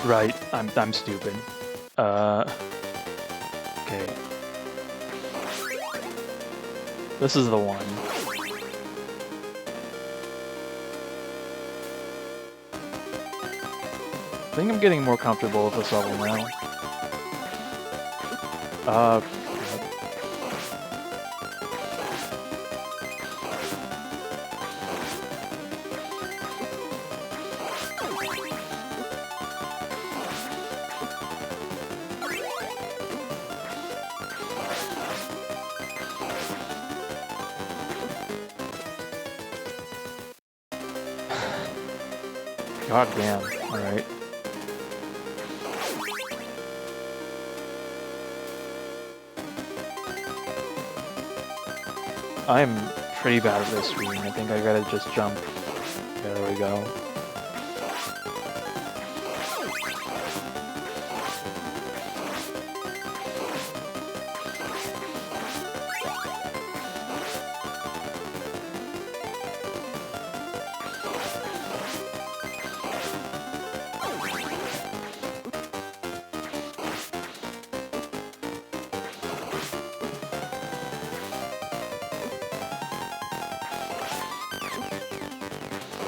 Right, I'm stupid. Okay. This is the one. I think I'm getting more comfortable with this level now. God damn. Alright. I'm pretty bad at this screen. I think I gotta just jump. Yeah, there we go.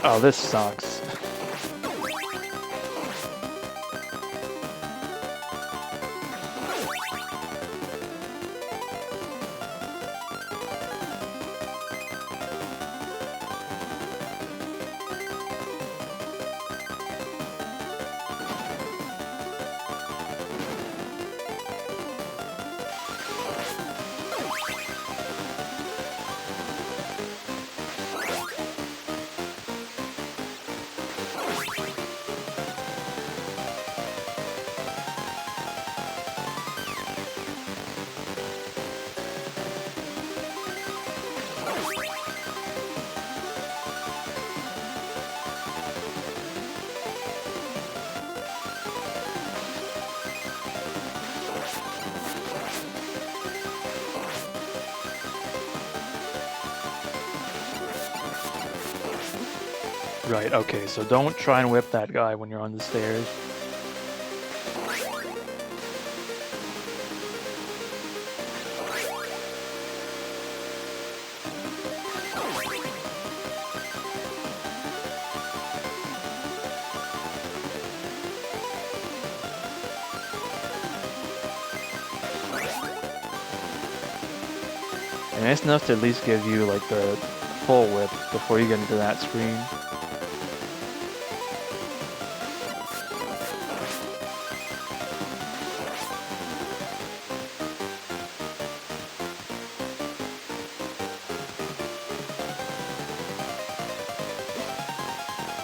Oh, this sucks. Right, okay, so don't try and whip that guy when you're on the stairs. And nice enough to at least give you like the full whip before you get into that screen.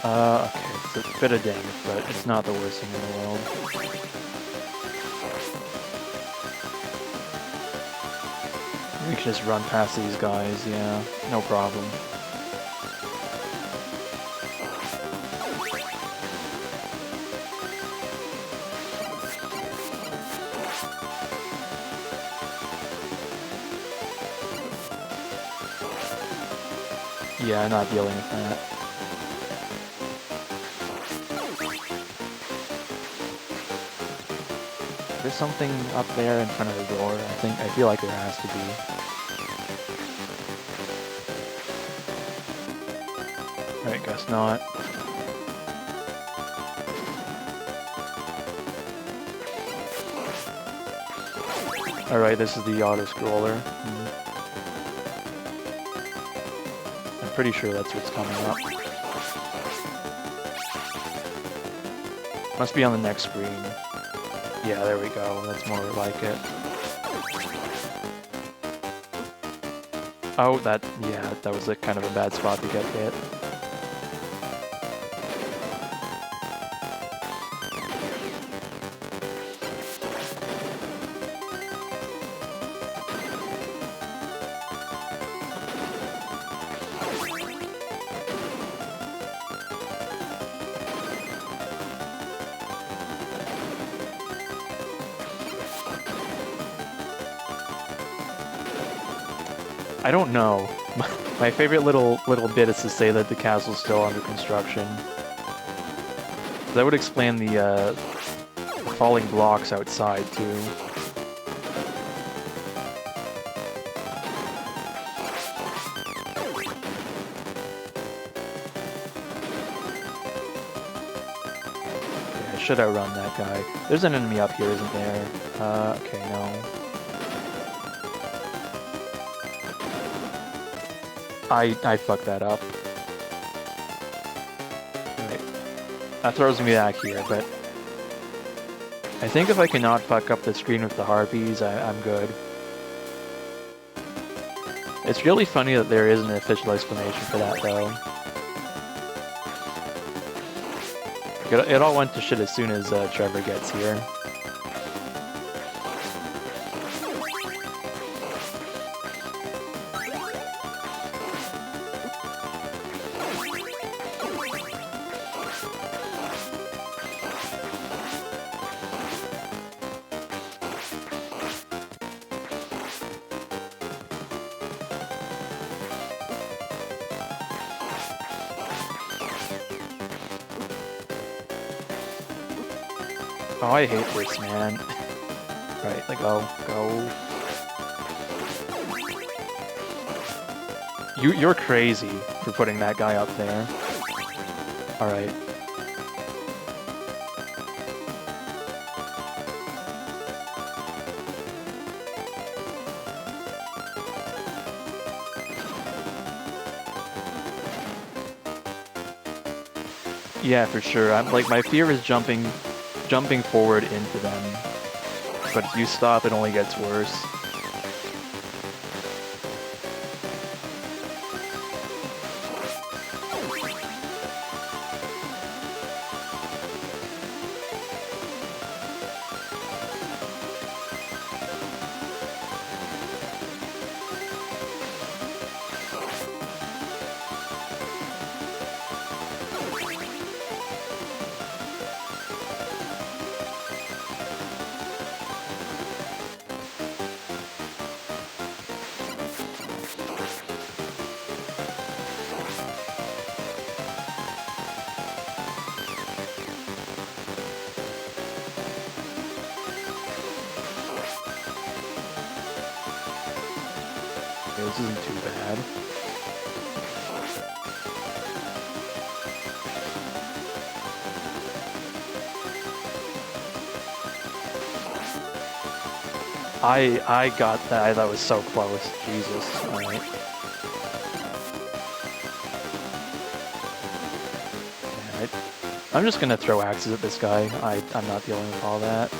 Okay, it's a bit of damage, but it's not the worst thing in the world. We can just run past these guys, yeah, no problem. Yeah, I'm not dealing with that. There's something up there in front of the door. I feel like there has to be. Alright, guess not. Alright, this is the auto-scroller. I'm pretty sure that's what's coming up. Must be on the next screen. Yeah, there we go. That's more like it. Oh, that was a kind of a bad spot to get hit. I don't know. My favorite little bit is to say that the castle's still under construction. That would explain the falling blocks outside too. Should outrun that guy. There's an enemy up here, isn't there? Okay, no. I fucked that up. Right. That throws me back here, but I think if I cannot fuck up the screen with the harpies, I'm good. It's really funny that there isn't an official explanation for that, though. It all went to shit as soon as Trevor gets here. Oh, I hate this, man. Right, like, go. You're crazy for putting that guy up there. Alright. Yeah, for sure. I'm like, my fear is jumping forward into them. But if you stop, it only gets worse. This isn't too bad. I got that. That was so close. Jesus. All right. I'm just gonna throw axes at this guy. I'm not dealing with all that.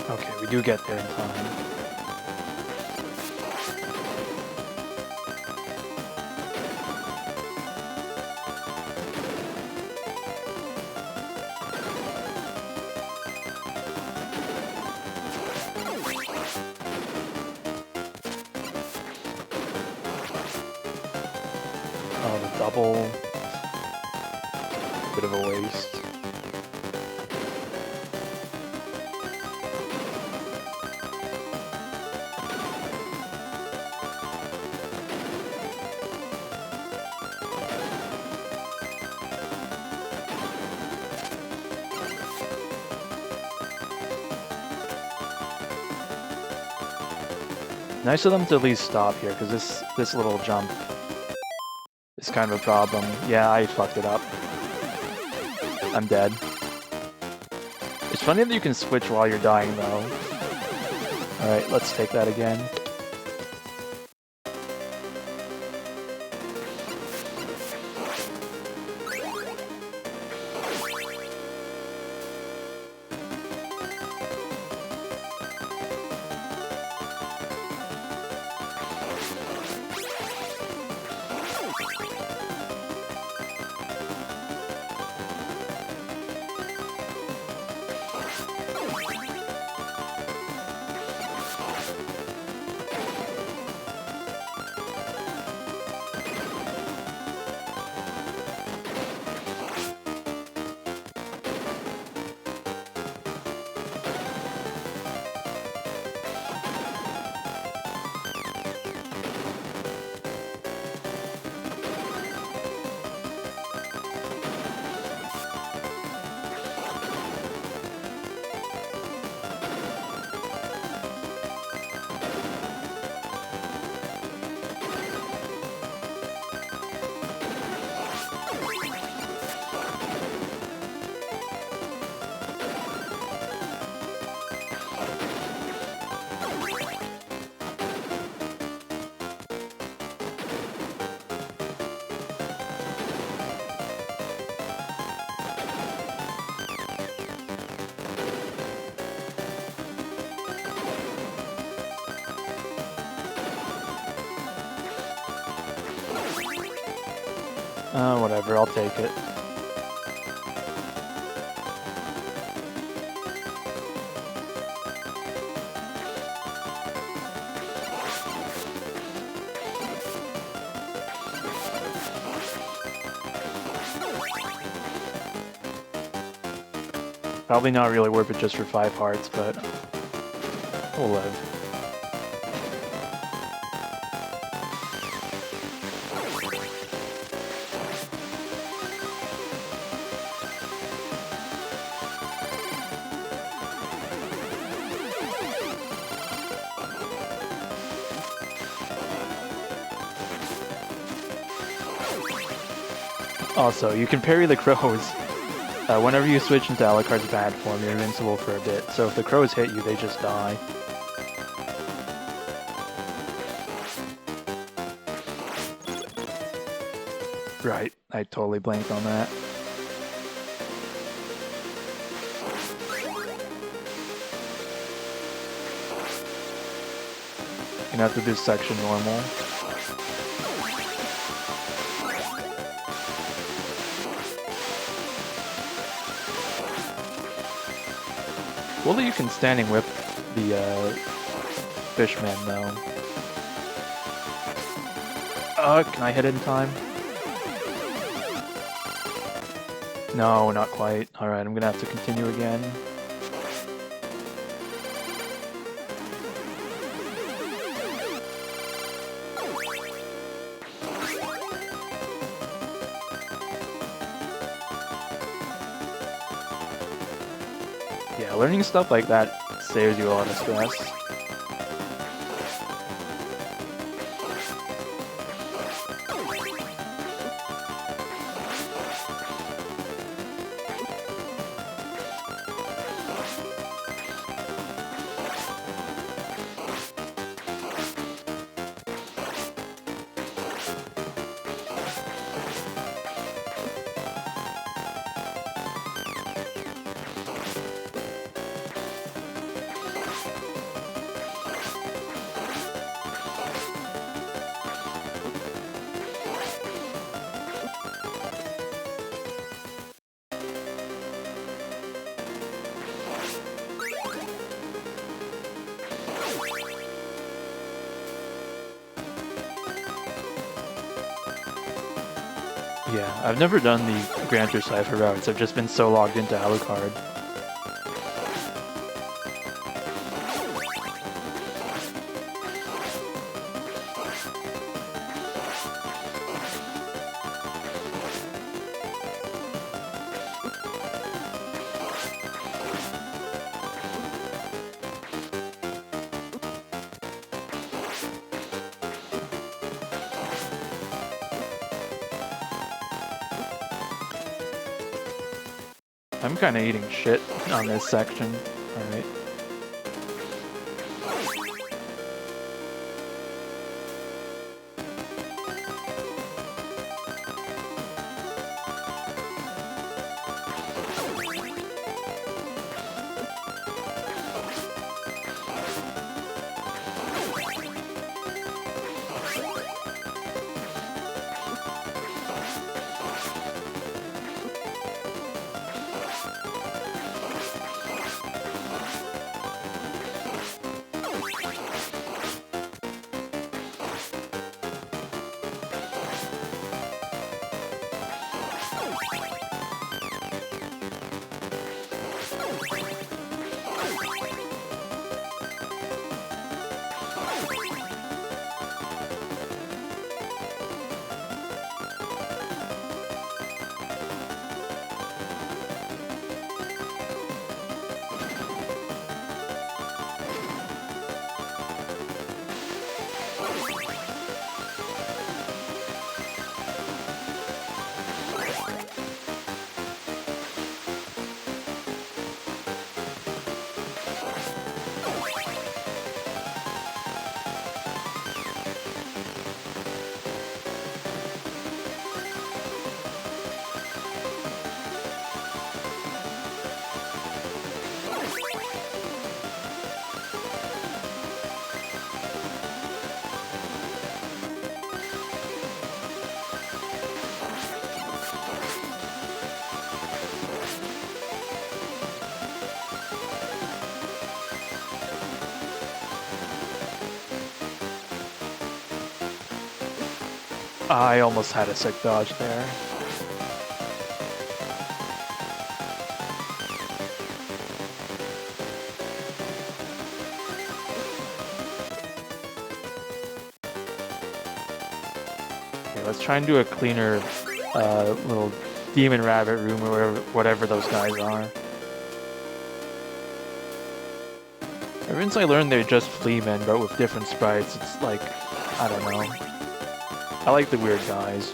Okay, we do get there in time. Oh, the double. Bit of a waste. Nice of them to at least stop here, because this little jump is kind of a problem. Yeah, I fucked it up. I'm dead. It's funny that you can switch while you're dying, though. Alright, let's take that again. Whatever, I'll take it. Probably not really worth it just for 5 hearts, but we'll live. Also, you can parry the crows. Whenever you switch into Alucard's bad form, you're invincible for a bit, so if the crows hit you, they just die. Right, I totally blanked on that. Gonna have to do section normal. Cool that you can standing whip the fishman though. Can I hit it in time? No, not quite. Alright, I'm gonna have to continue again. Yeah, learning stuff like that saves you a lot of stress. Yeah, I've never done the Grand Tour Cypher routes, I've just been so logged into Alucard. I'm kinda eating shit on this section. Alright. I almost had a sick dodge there. Okay, let's try and do a cleaner little demon rabbit room or whatever those guys are. Ever since I learned they're just flea men, but with different sprites, it's like, I don't know. I like the weird guys.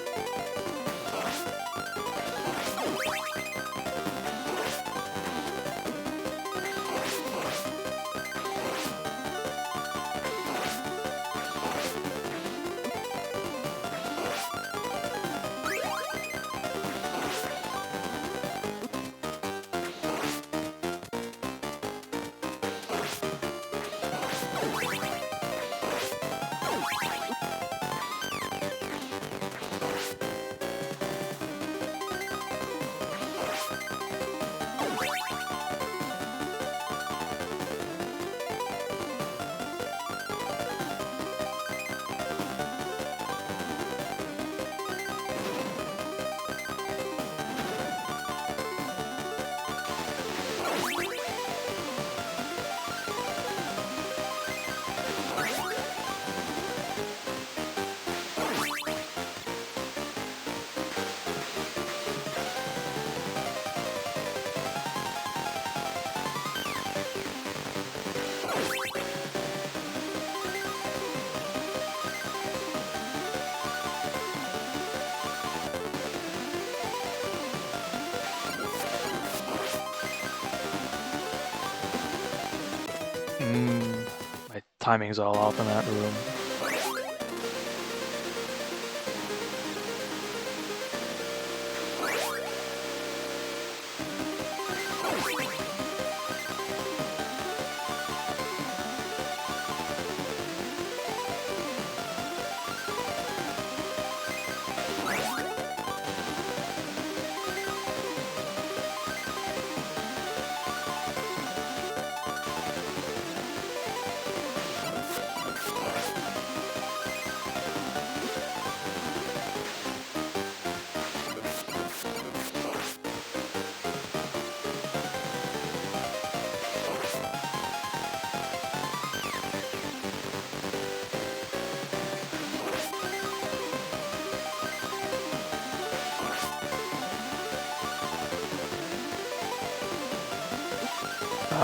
My timing's all off in that room.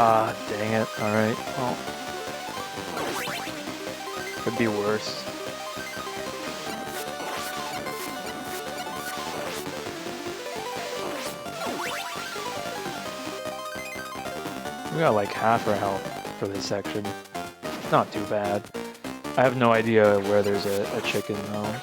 Ah, dang it. Alright, well. Could be worse. We got like half our health for this section. Not too bad. I have no idea where there's a chicken though.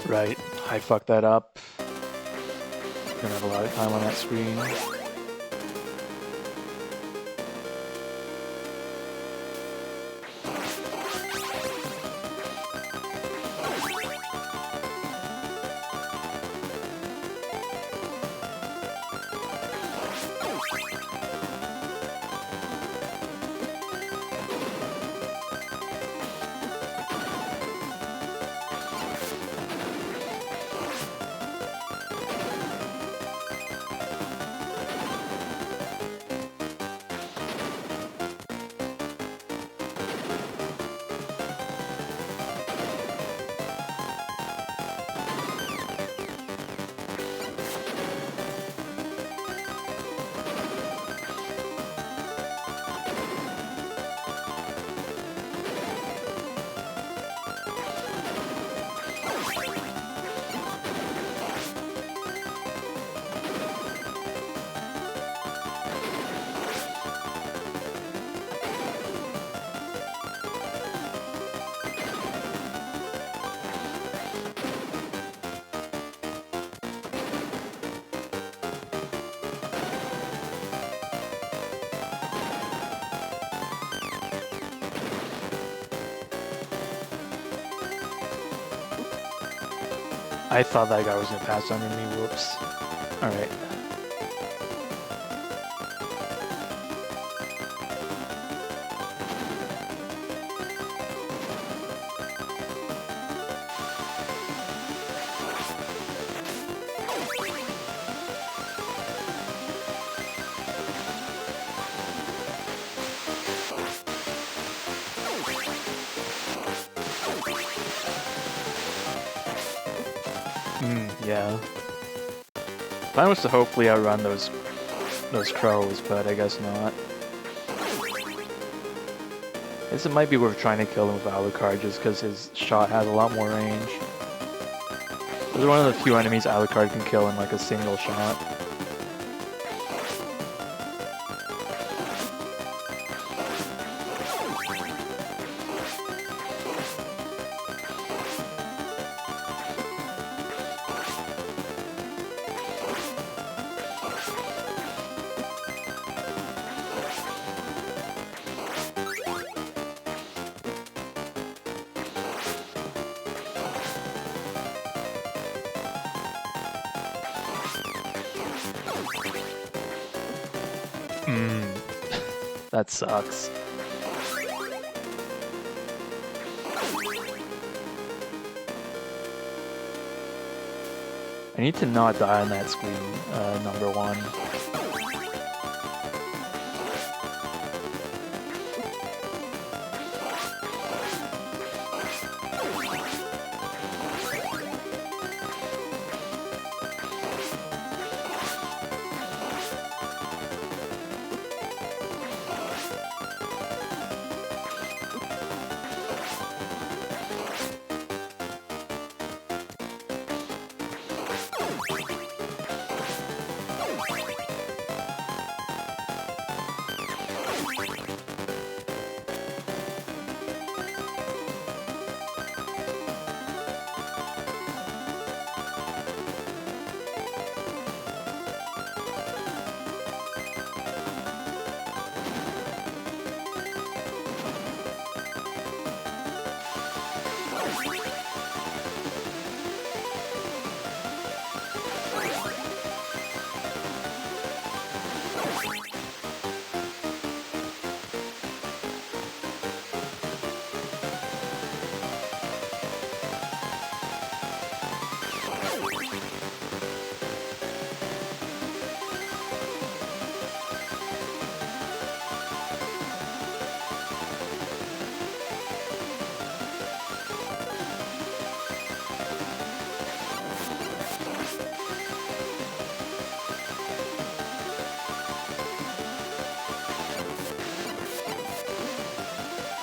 Right, I fucked that up. Gonna have a lot of time on that screen. I thought that guy was gonna pass under me. Whoops. All right. Yeah. Plan was to hopefully outrun those crows, but I guess not. I guess it might be worth trying to kill him with Alucard just because his shot has a lot more range. This is one of the few enemies Alucard can kill in like a single shot. That sucks. I need to not die on that screen, number one.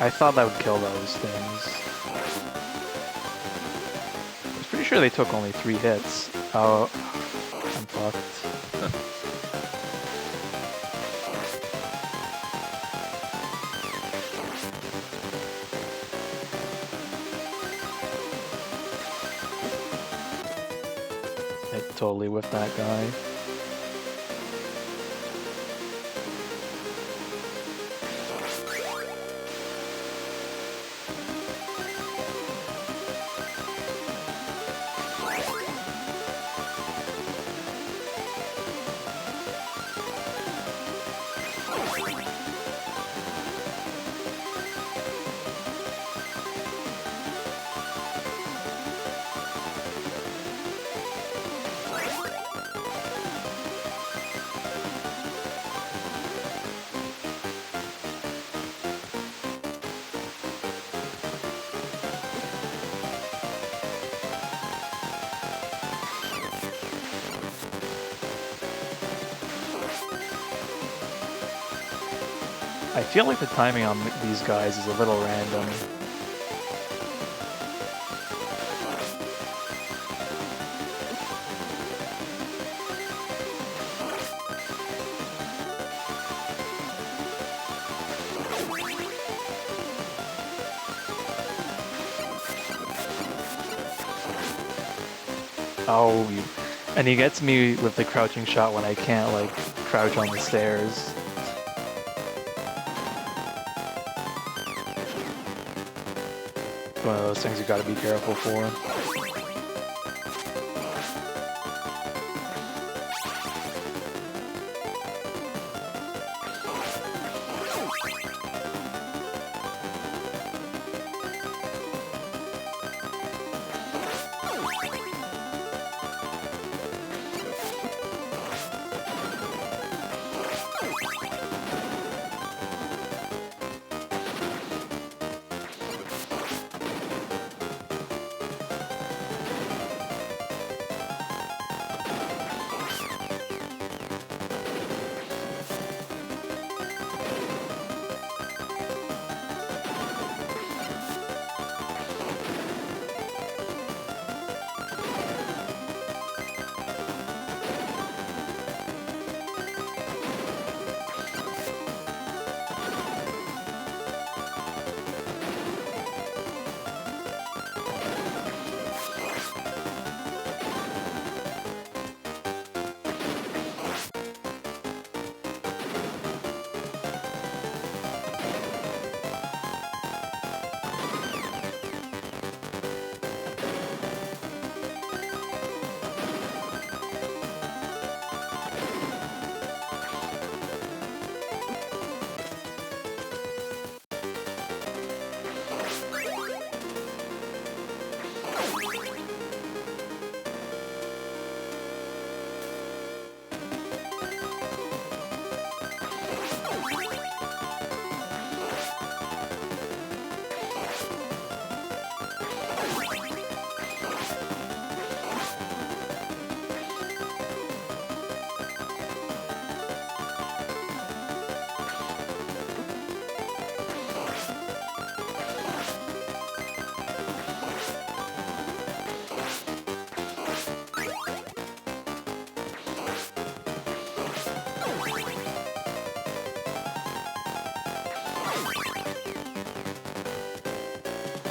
I thought that would kill those things. I was pretty sure they took only 3 hits. Oh, I'm fucked. I totally whiffed that guy. I feel like the timing on these guys is a little random. Oh, and he gets me with the crouching shot when I can't, like, crouch on the stairs. One of those things you gotta be careful for.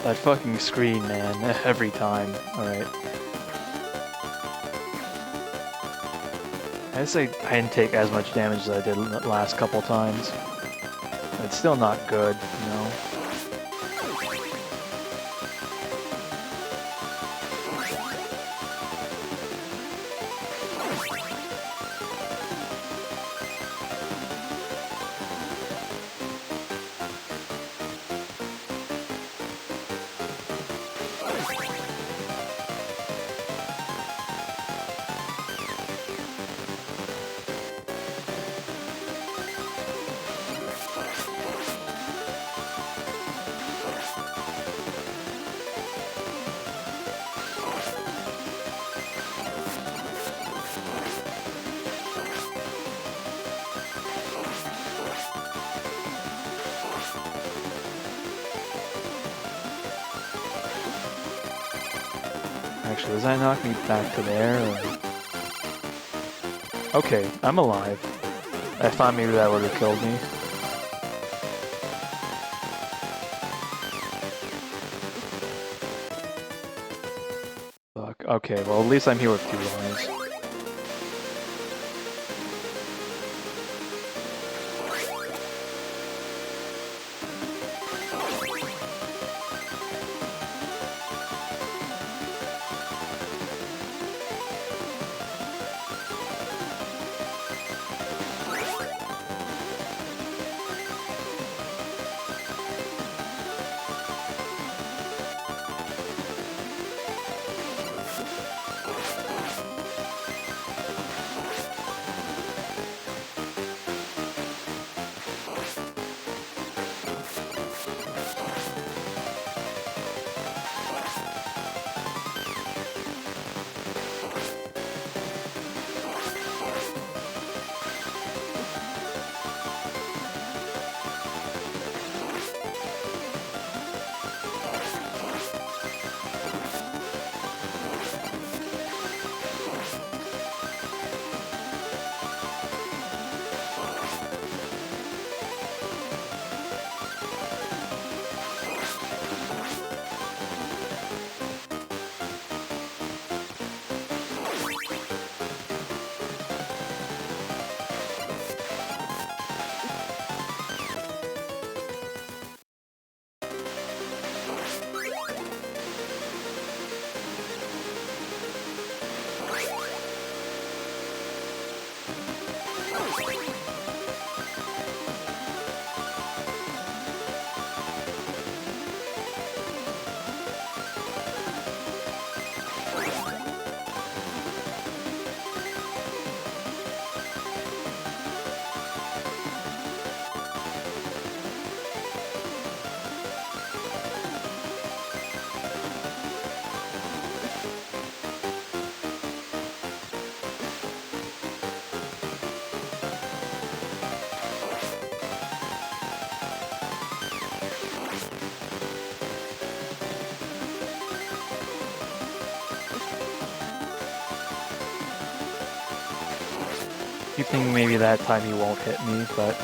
That fucking screen, man, every time. Alright. I'd say I didn't take as much damage as I did the last couple times. It's still not good, you know? Actually, does that knock me back to there? Or... Okay, I'm alive. I thought maybe that would have killed me. Fuck. Okay, well at least I'm here with 2 lives. keep thinking maybe that time he won't hit me, but...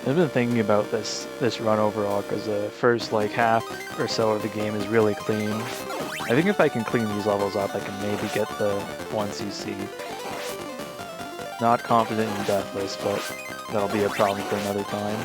I've been thinking about this run overall because the first like half or so of the game is really clean. I think if I can clean these levels up, I can maybe get the 1cc. Not confident in Deathless, but that'll be a problem for another time.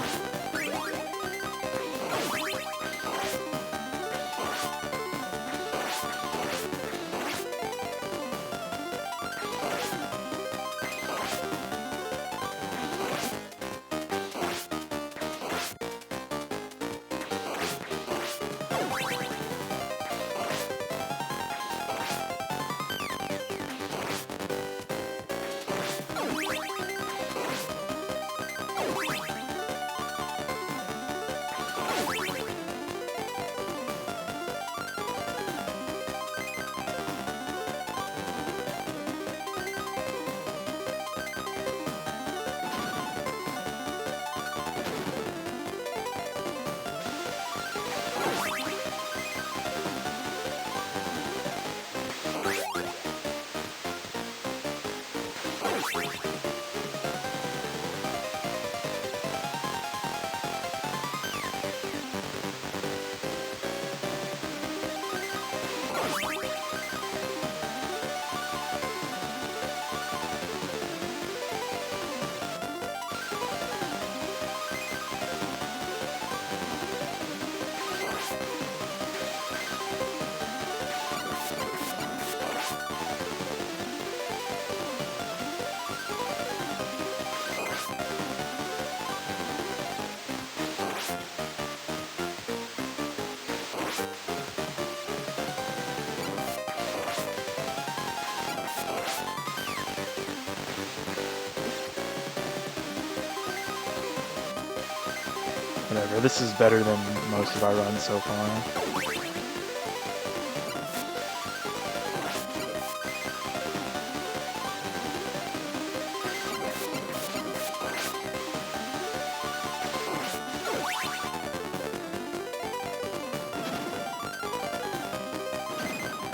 Whatever, this is better than most of our runs so far.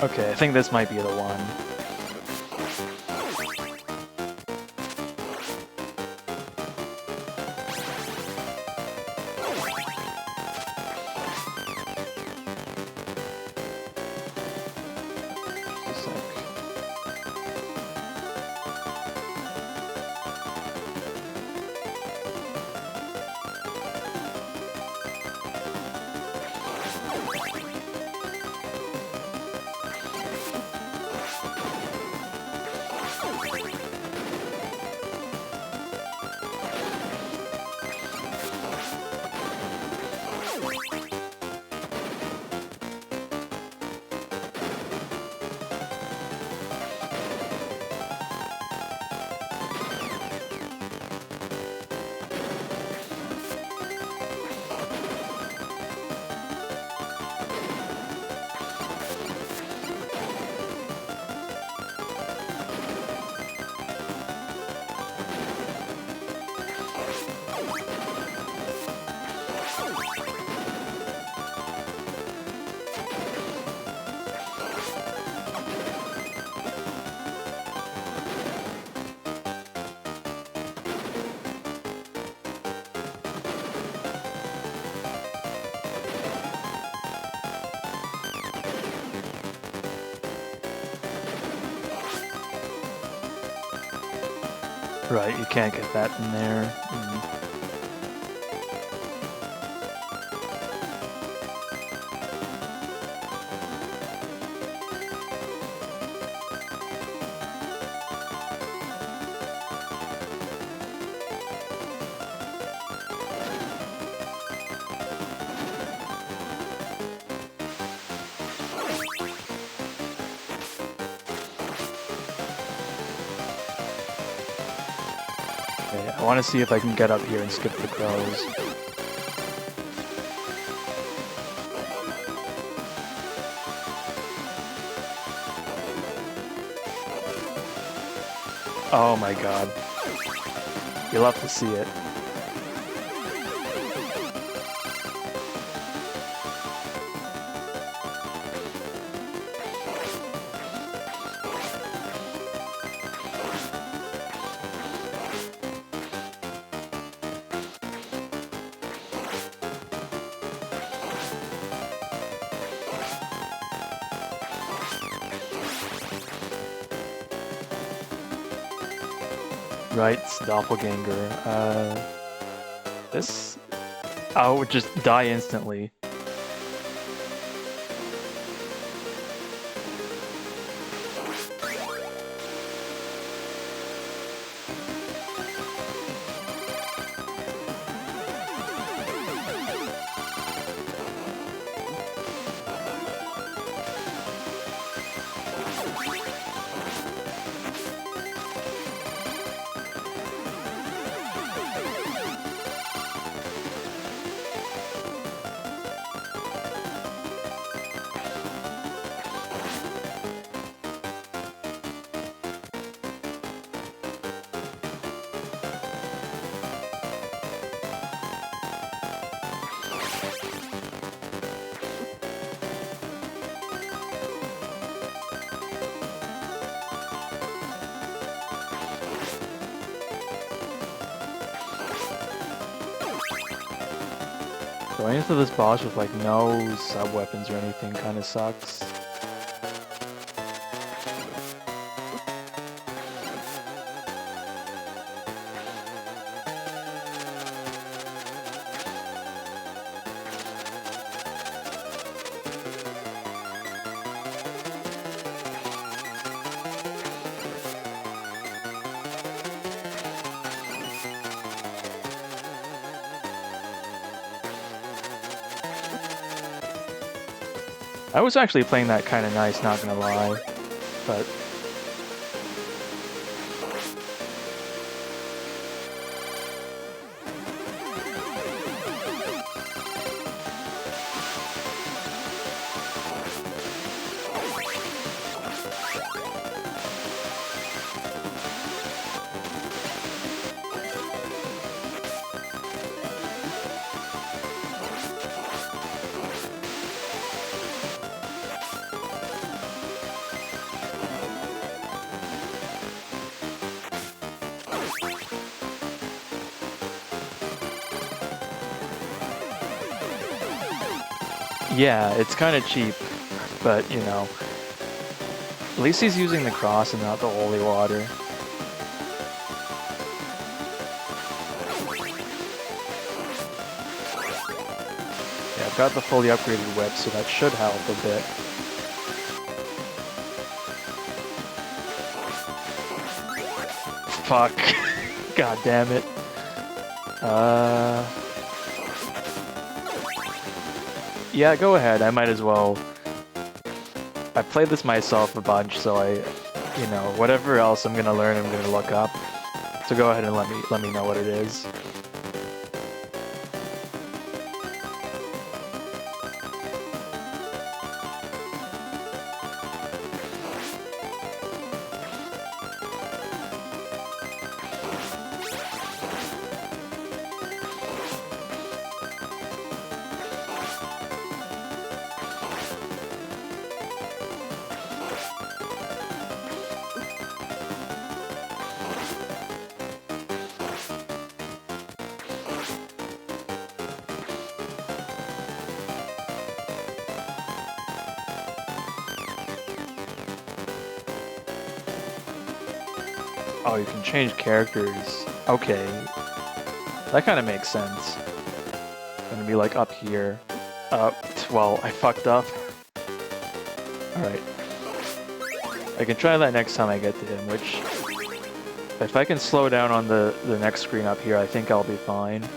Okay, I think this might be the one. Right, you can't get that from there. Okay, I want to see if I can get up here and skip the crows. Oh my god. You'll have to see it. Right, it's doppelganger. This... I would just die instantly. Going into this boss with like no sub-weapons or anything kind of sucks. I was actually playing that kind of nice, not gonna lie, but... Yeah, it's kind of cheap, but, you know, at least he's using the cross and not the holy water. Yeah, I've got the fully upgraded whip, so that should help a bit. Fuck. God damn it. Yeah, go ahead. I might as well. I played this myself a bunch, so you know, whatever else I'm gonna learn, I'm gonna look up. So go ahead and let me know what it is. Oh, you can change characters. Okay. That kind of makes sense. Gonna be like up here. Well, I fucked up. Alright. I can try that next time I get to him, which... If I can slow down on the next screen up here, I think I'll be fine.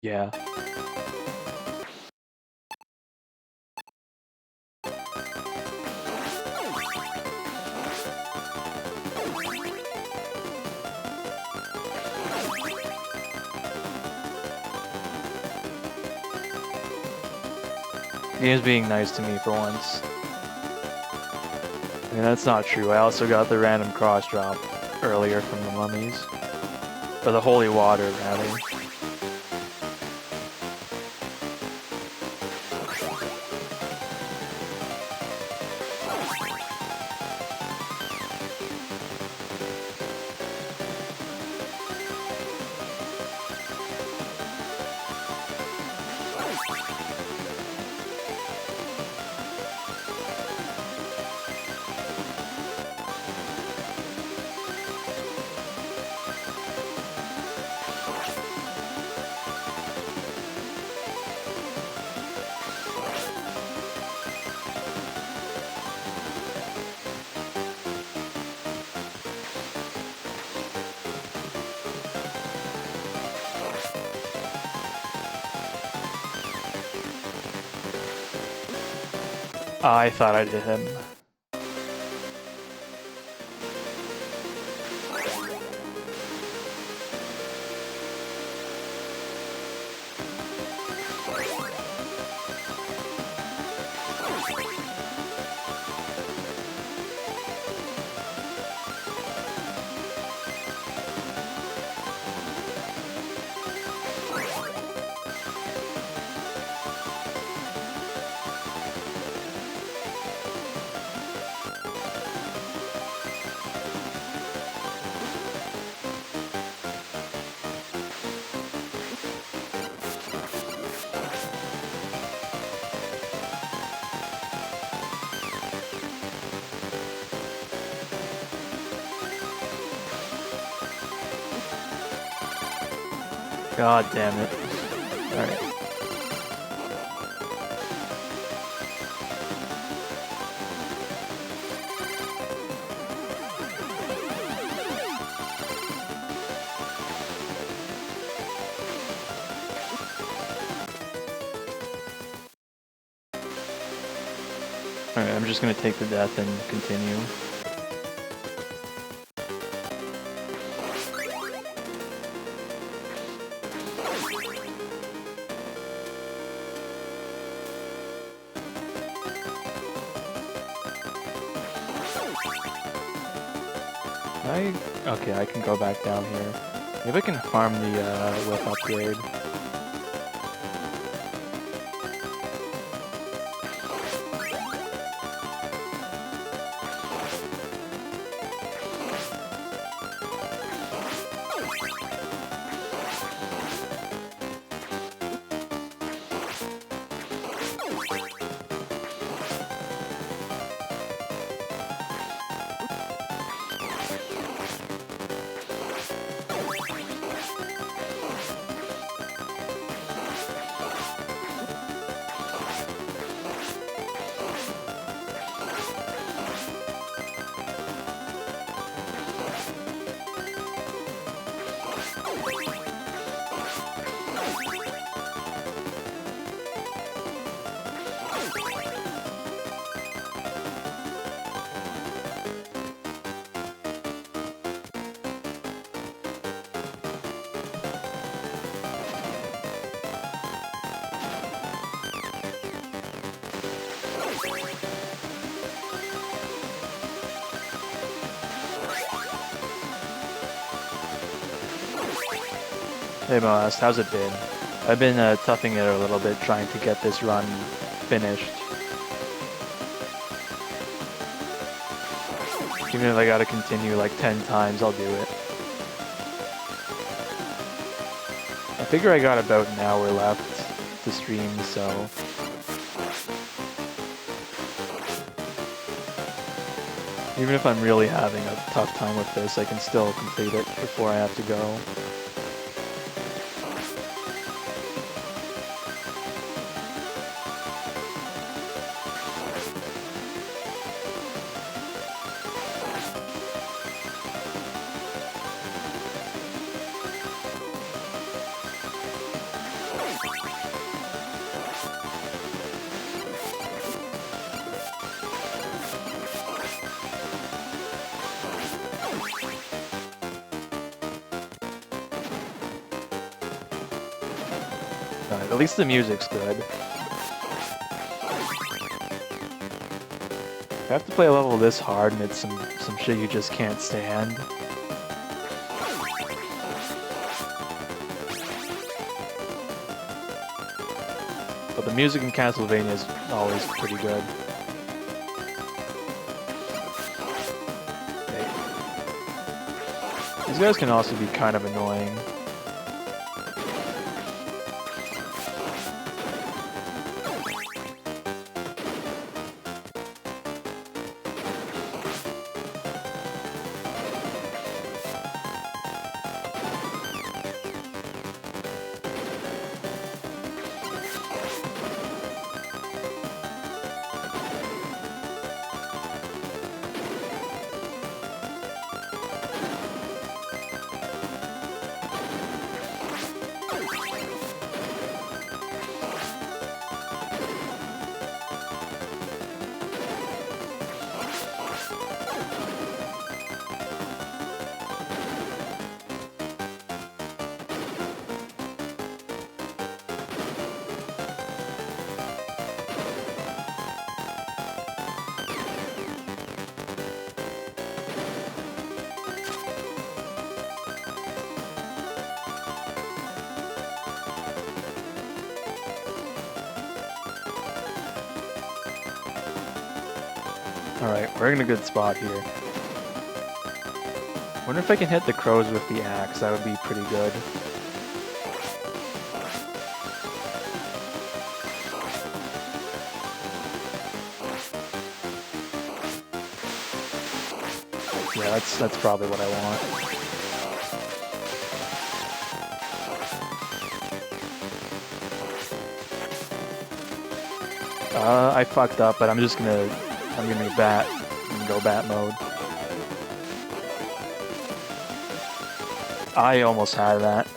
Yeah. Game's being nice to me for once. I mean, that's not true. I also got the random cross drop earlier from the mummies. Or the holy water, rather. I thought I did him. God damn it. Alright. Alright, I'm just gonna take the death and continue. Okay, I can go back down here. Maybe I can farm the whip upgrade. Hey Moast, how's it been? I've been toughing it a little bit, trying to get this run finished. Even if I gotta continue like 10 times, I'll do it. I figure I got about an hour left to stream, so... Even if I'm really having a tough time with this, I can still complete it before I have to go. At least the music's good. I have to play a level this hard and it's some shit you just can't stand. But the music in Castlevania is always pretty good. Okay. These guys can also be kind of annoying. Alright, we're in a good spot here. Wonder if I can hit the crows with the axe, that would be pretty good. Yeah, that's probably what I want. I fucked up, but I'm gonna bat and go bat mode. I almost had that.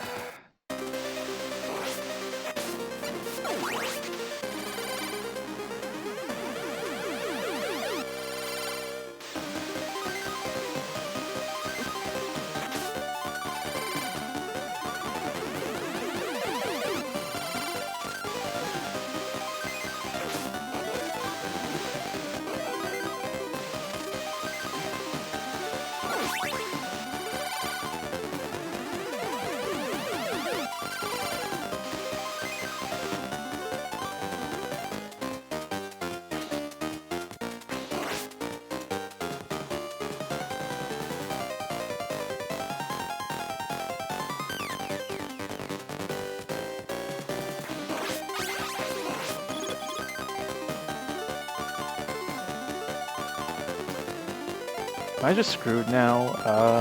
Am I just screwed now?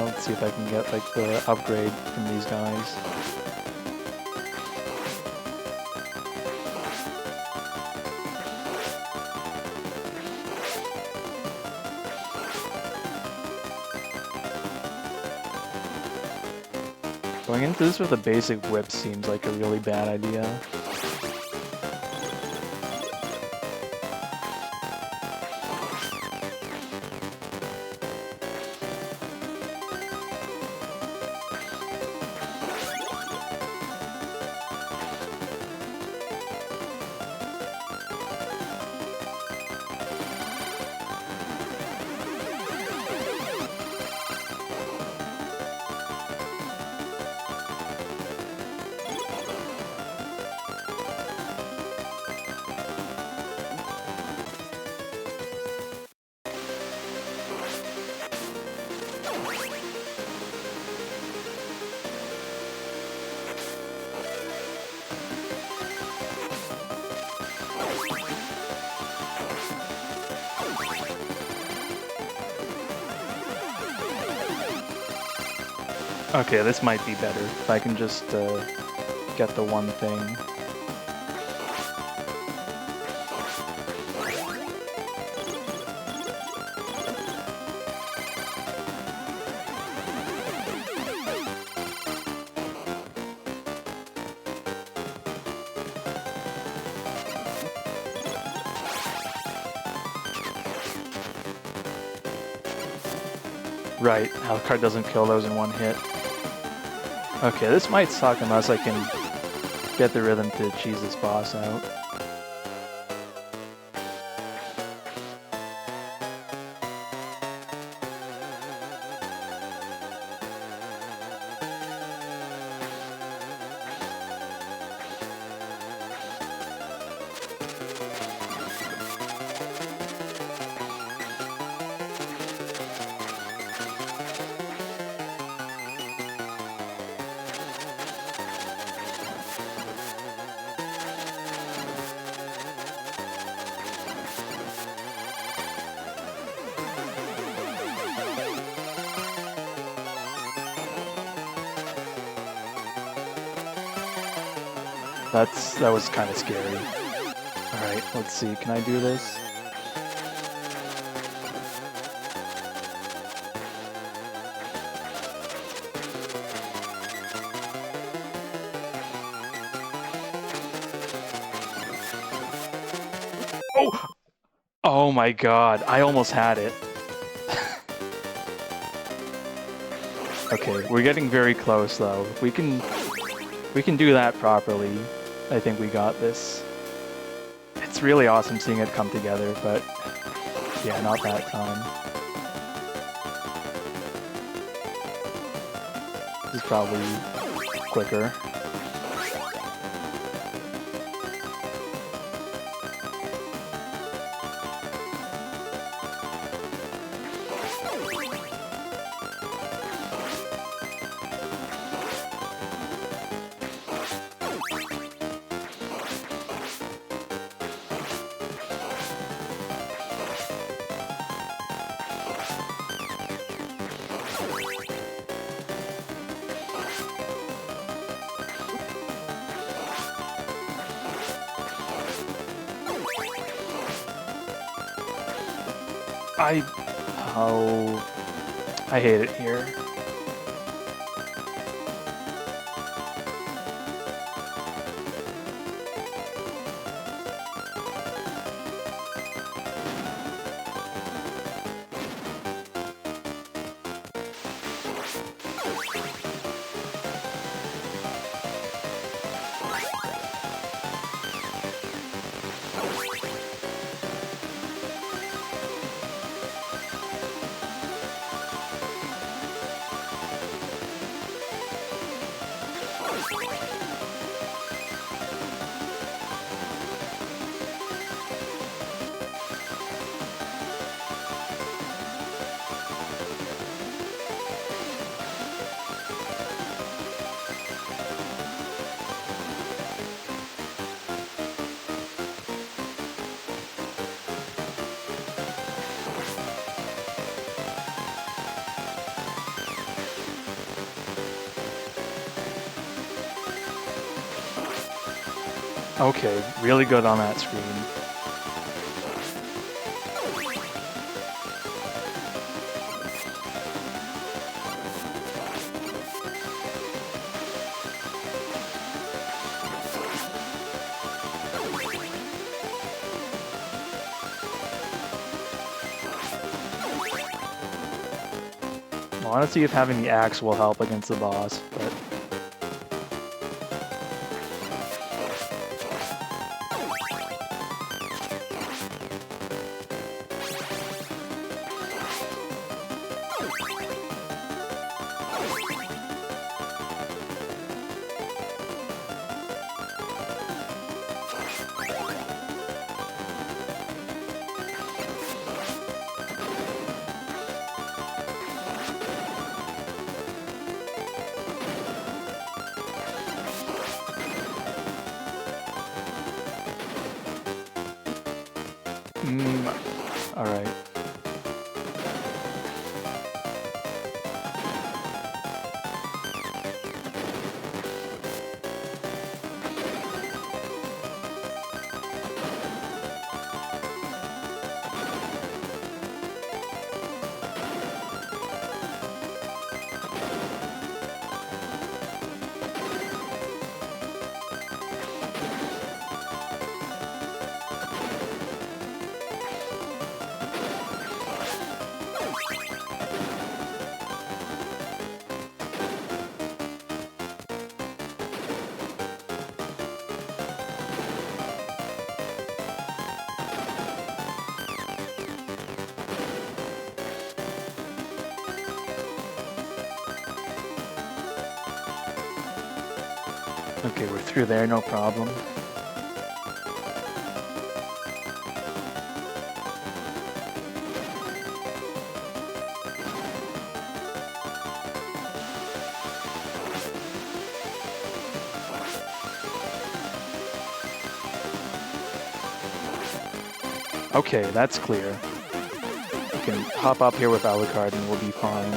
Let's see if I can get like the upgrade from these guys. Going into this with a basic whip seems like a really bad idea. Okay, this might be better if I can just get the one thing. Right, Alucard doesn't kill those in one hit. Okay, this might suck unless I can get the rhythm to cheese this boss out. That was kind of scary. Alright, let's see, can I do this? Oh! Oh my god, I almost had it. Okay, we're getting very close though. If we can do that properly, I think we got this. It's really awesome seeing it come together, but yeah, not that time. This is probably quicker. I hate it here. Okay, really good on that screen. I want to see if having the axe will help against the boss, but... Alright. Okay, we're through there, no problem. Okay, that's clear. We can hop up here with Alucard and we'll be fine.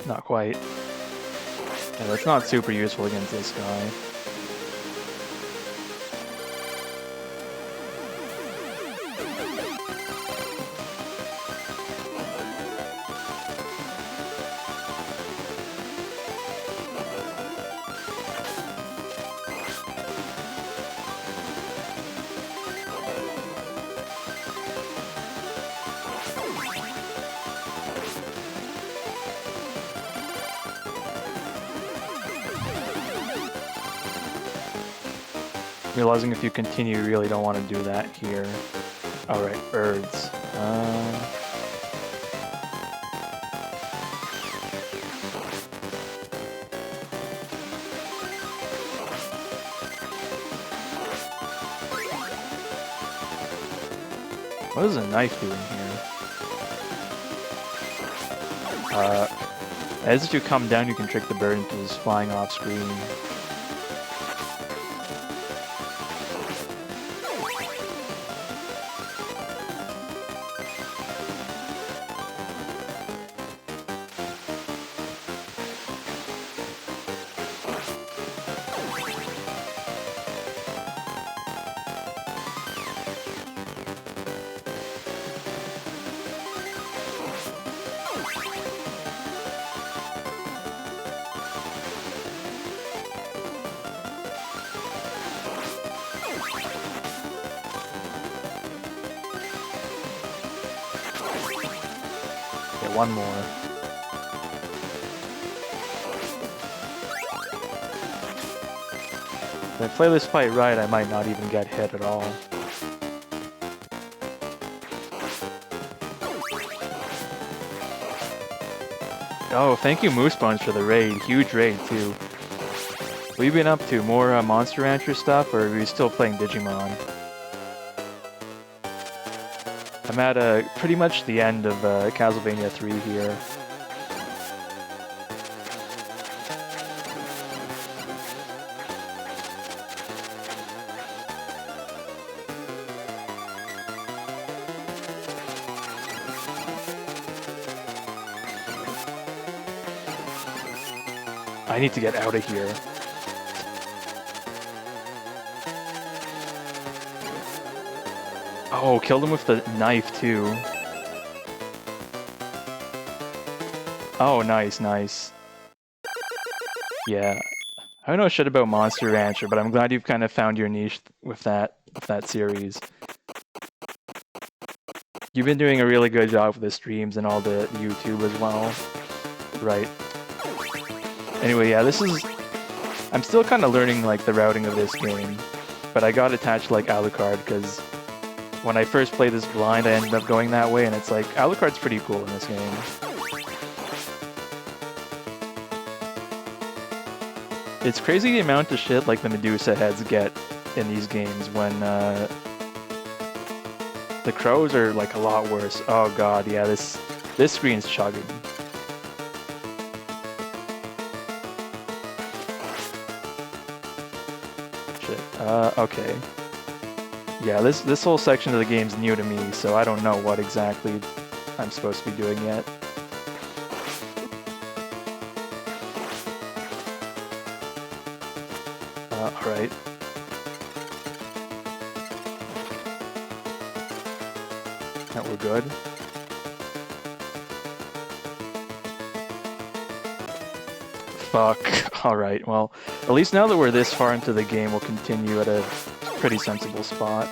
Not quite. Yeah, that's not super useful against this guy. Realizing if you continue, you really don't want to do that here. Alright, birds. What is a knife doing here? As you come down, you can trick the bird into just flying off screen. One more. If I play this fight right, I might not even get hit at all. Oh, thank you Moose Bones for the raid. Huge raid, too. What have you been up to? More Monster Rancher stuff, or are you still playing Digimon? I'm at pretty much the end of Castlevania 3 here. I need to get out of here. Oh, killed him with the knife, too. Oh, nice, nice. Yeah. I don't know shit about Monster Rancher, but I'm glad you've kind of found your niche with that series. You've been doing a really good job with the streams and all the YouTube as well. Right. Anyway, yeah, this is... I'm still kind of learning, like, the routing of this game. But I got attached, like, Alucard, because... when I first played this blind, I ended up going that way, and it's like, Alucard's pretty cool in this game. It's crazy the amount of shit like the Medusa heads get in these games when the crows are like a lot worse. Oh god, yeah, this screen's chugging. Shit. Okay. Yeah, this whole section of the game's new to me, so I don't know what exactly I'm supposed to be doing yet. Alright. good. Fuck. Alright, well, at least now that we're this far into the game, we'll continue at a pretty sensible spot.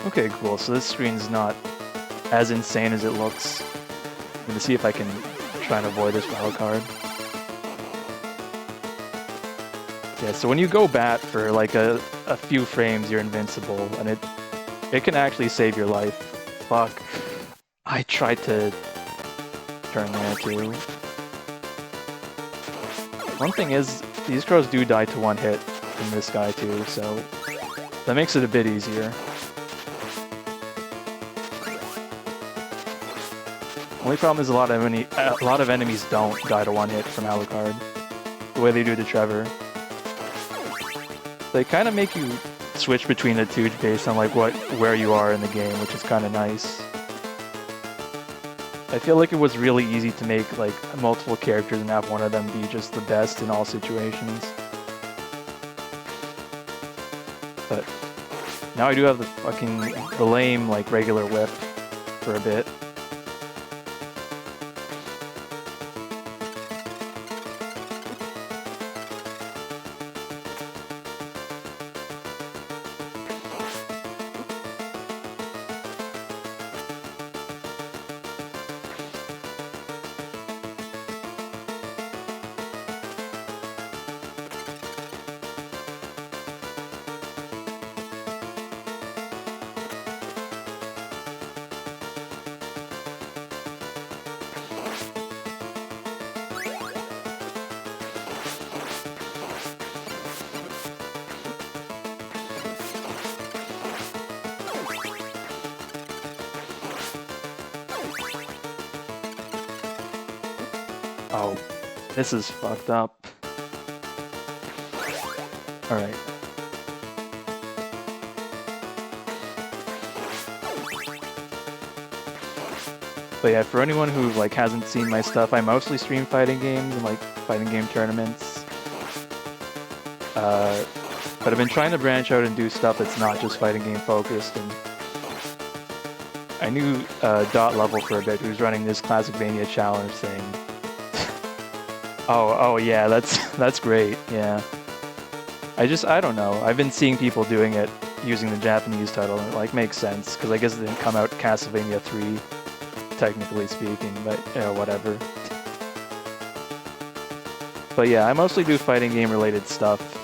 Okay, cool. So this screen's not as insane as it looks. I'm gonna see if I can try and avoid this wild card. Yeah, so when you go bat for like a few frames, you're invincible, and it can actually save your life. Fuck. I tried to turn there too. One thing is, these crows do die to one hit from this guy too, so that makes it a bit easier. Only problem is a lot of enemies don't die to one hit from Alucard, the way they do to Trevor. They kind of make you switch between the two based on like where you are in the game, which is kind of nice. I feel like it was really easy to make like multiple characters and have one of them be just the best in all situations. But now I do have the lame like regular whip for a bit. Oh, this is fucked up. Alright. But yeah, for anyone who like hasn't seen my stuff, I mostly stream fighting games and like fighting game tournaments. But I've been trying to branch out and do stuff that's not just fighting game focused. And I knew Dot Level for a bit, who's running this Classicvania challenge thing. Oh yeah, that's great. Yeah. I don't know. I've been seeing people doing it using the Japanese title, and it like makes sense because I guess it didn't come out Castlevania 3, technically speaking, but you know, whatever. But yeah, I mostly do fighting game related stuff.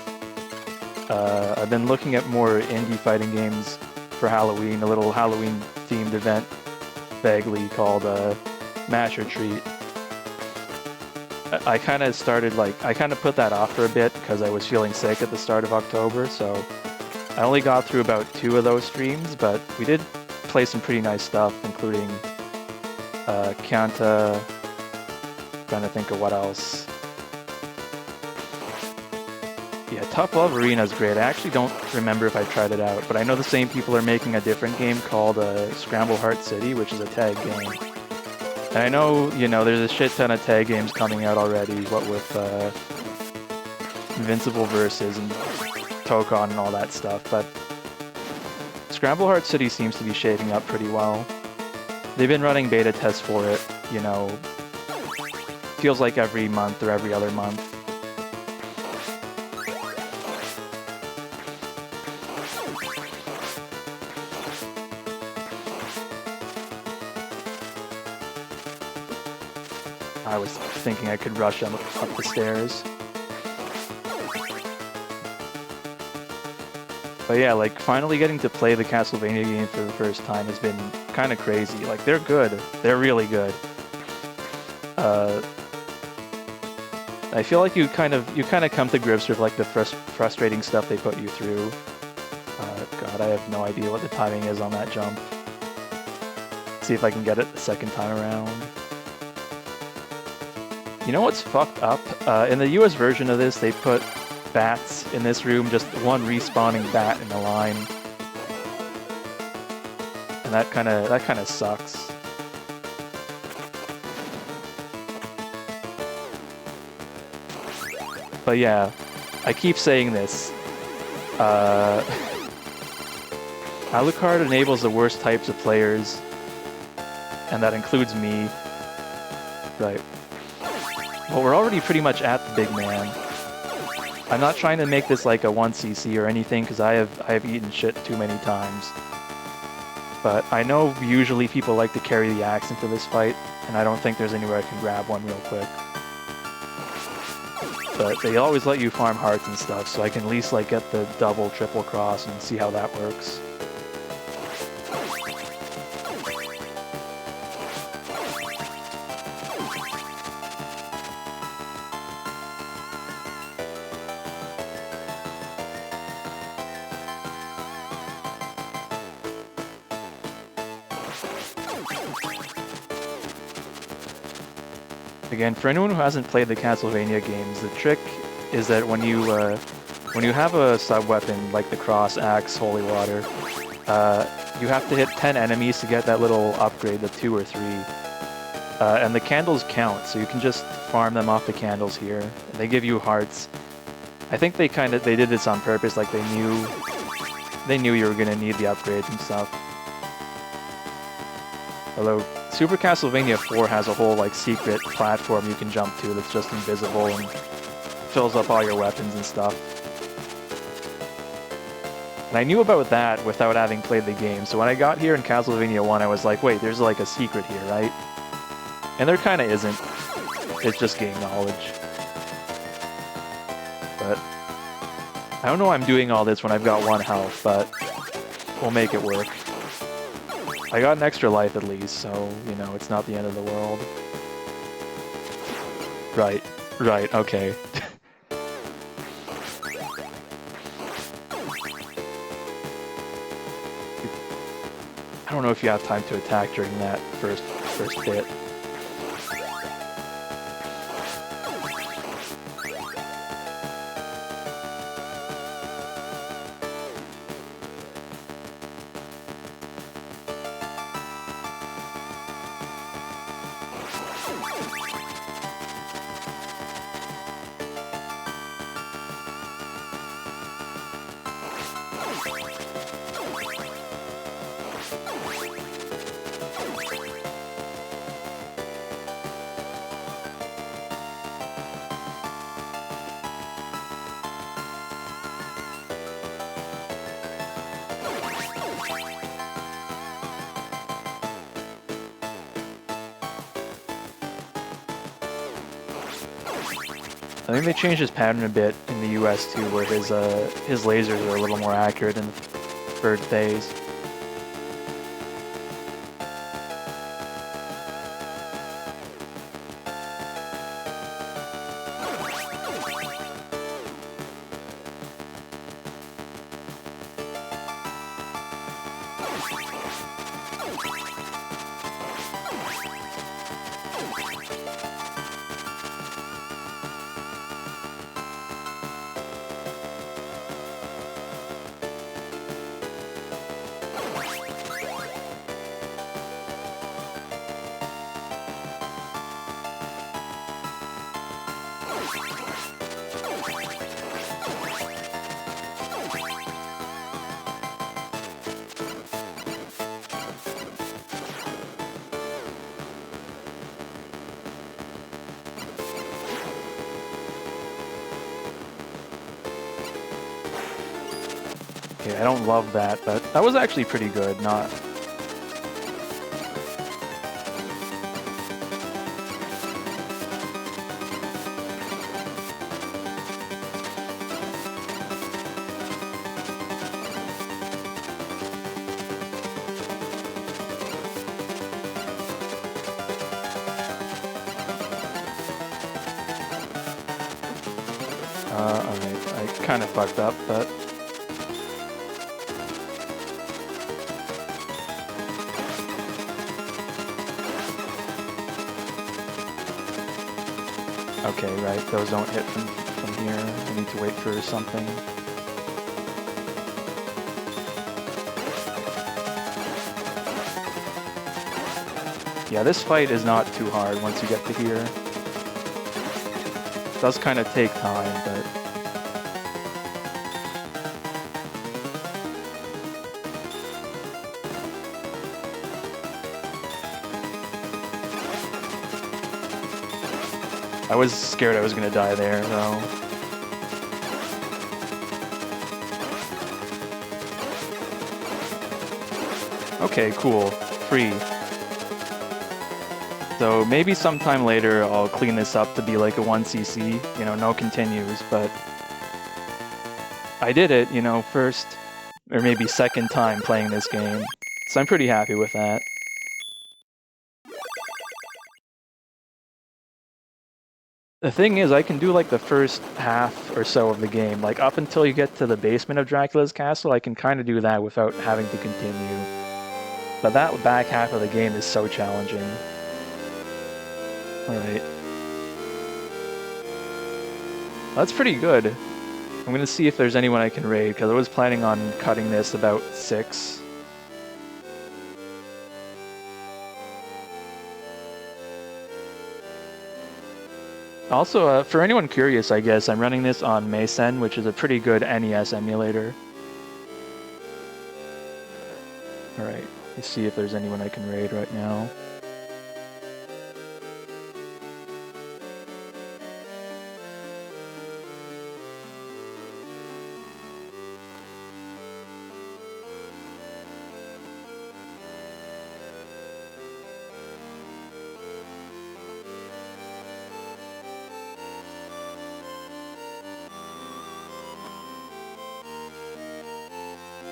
I've been looking at more indie fighting games for Halloween, a little Halloween themed event vaguely called Mash or Treat. I kind of put that off for a bit because I was feeling sick at the start of October, so I only got through about 2 of those streams, but we did play some pretty nice stuff, including Kanta, trying to think of what else. Yeah, Tough Love Arena is great. I actually don't remember if I tried it out, but I know the same people are making a different game called Scramble Heart City, which is a tag game. And I know, you know, there's a shit ton of tag games coming out already, what with Invincible Versus and Tokon and all that stuff, but Scramble Heart City seems to be shaping up pretty well. They've been running beta tests for it, you know, feels like every month or every other month. I was thinking I could rush up the stairs. But yeah, like finally getting to play the Castlevania game for the first time has been kind of crazy. Like they're good. They're really good. I feel like you kind of come to grips with like the frustrating stuff they put you through. God, I have no idea what the timing is on that jump. See if I can get it the second time around. You know what's fucked up? In the US version of this, they put bats in this room, just one respawning bat in a line. And that kind of sucks. But yeah, I keep saying this. Alucard enables the worst types of players, and that includes me. Right. Well, we're already pretty much at the big man. I'm not trying to make this like a 1cc or anything, because I have eaten shit too many times. But I know usually people like to carry the axe into this fight, and I don't think there's anywhere I can grab one real quick. But they always let you farm hearts and stuff, so I can at least like get the double, triple cross and see how that works. Again, for anyone who hasn't played the Castlevania games, the trick is that when you have a sub-weapon like the Cross Axe, Holy Water, you have to hit 10 enemies to get that little upgrade, the 2 or 3. And the candles count, so you can just farm them off the candles here. And they give you hearts. I think they did this on purpose, like they knew you were gonna need the upgrades and stuff. Although Super Castlevania 4 has a whole like secret platform you can jump to that's just invisible and fills up all your weapons and stuff. And I knew about that without having played the game, so when I got here in Castlevania 1 I was like, wait, there's like a secret here, right? And there kinda isn't. It's just game knowledge. But I don't know why I'm doing all this when I've got 1 health, but we'll make it work. I got an extra life at least, so, you know, it's not the end of the world. Right, okay. I don't know if you have time to attack during that first bit. I think they changed his pattern a bit in the US too, where his lasers are a little more accurate in the third phase. I don't love that, but that was actually pretty good. Not. Alright, I kind of fucked up, but... Okay, right, those don't hit from here. I need to wait for something. Yeah, this fight is not too hard once you get to here. It does kind of take time, but... I was scared I was gonna die there, though. Okay, cool. Free. So maybe sometime later I'll clean this up to be like a 1cc, you know, no continues, but I did it, you know, first or maybe second time playing this game. So I'm pretty happy with that. The thing is, I can do like the first half or so of the game, like up until you get to the basement of Dracula's castle, I can kind of do that without having to continue. But that back half of the game is so challenging. Alright. That's pretty good. I'm gonna see if there's anyone I can raid, because I was planning on cutting this about 6. Also, for anyone curious, I guess, I'm running this on Mason, which is a pretty good NES emulator. Alright, let's see if there's anyone I can raid right now.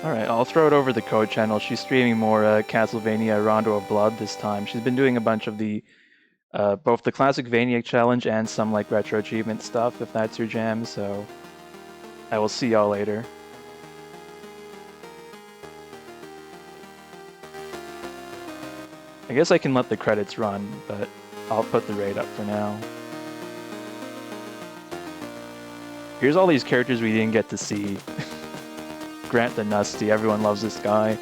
Alright, I'll throw it over the code channel. She's streaming more Castlevania Rondo of Blood this time. She's been doing a bunch of the, both the Classicvania challenge and some like retro achievement stuff, if that's your jam, so I will see y'all later. I guess I can let the credits run, but I'll put the raid up for now. Here's all these characters we didn't get to see. Grant the Nusty, everyone loves this guy.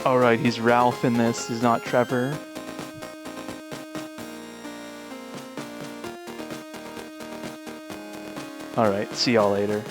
Alright, he's Ralph in this, he's not Trevor. Alright, see y'all later.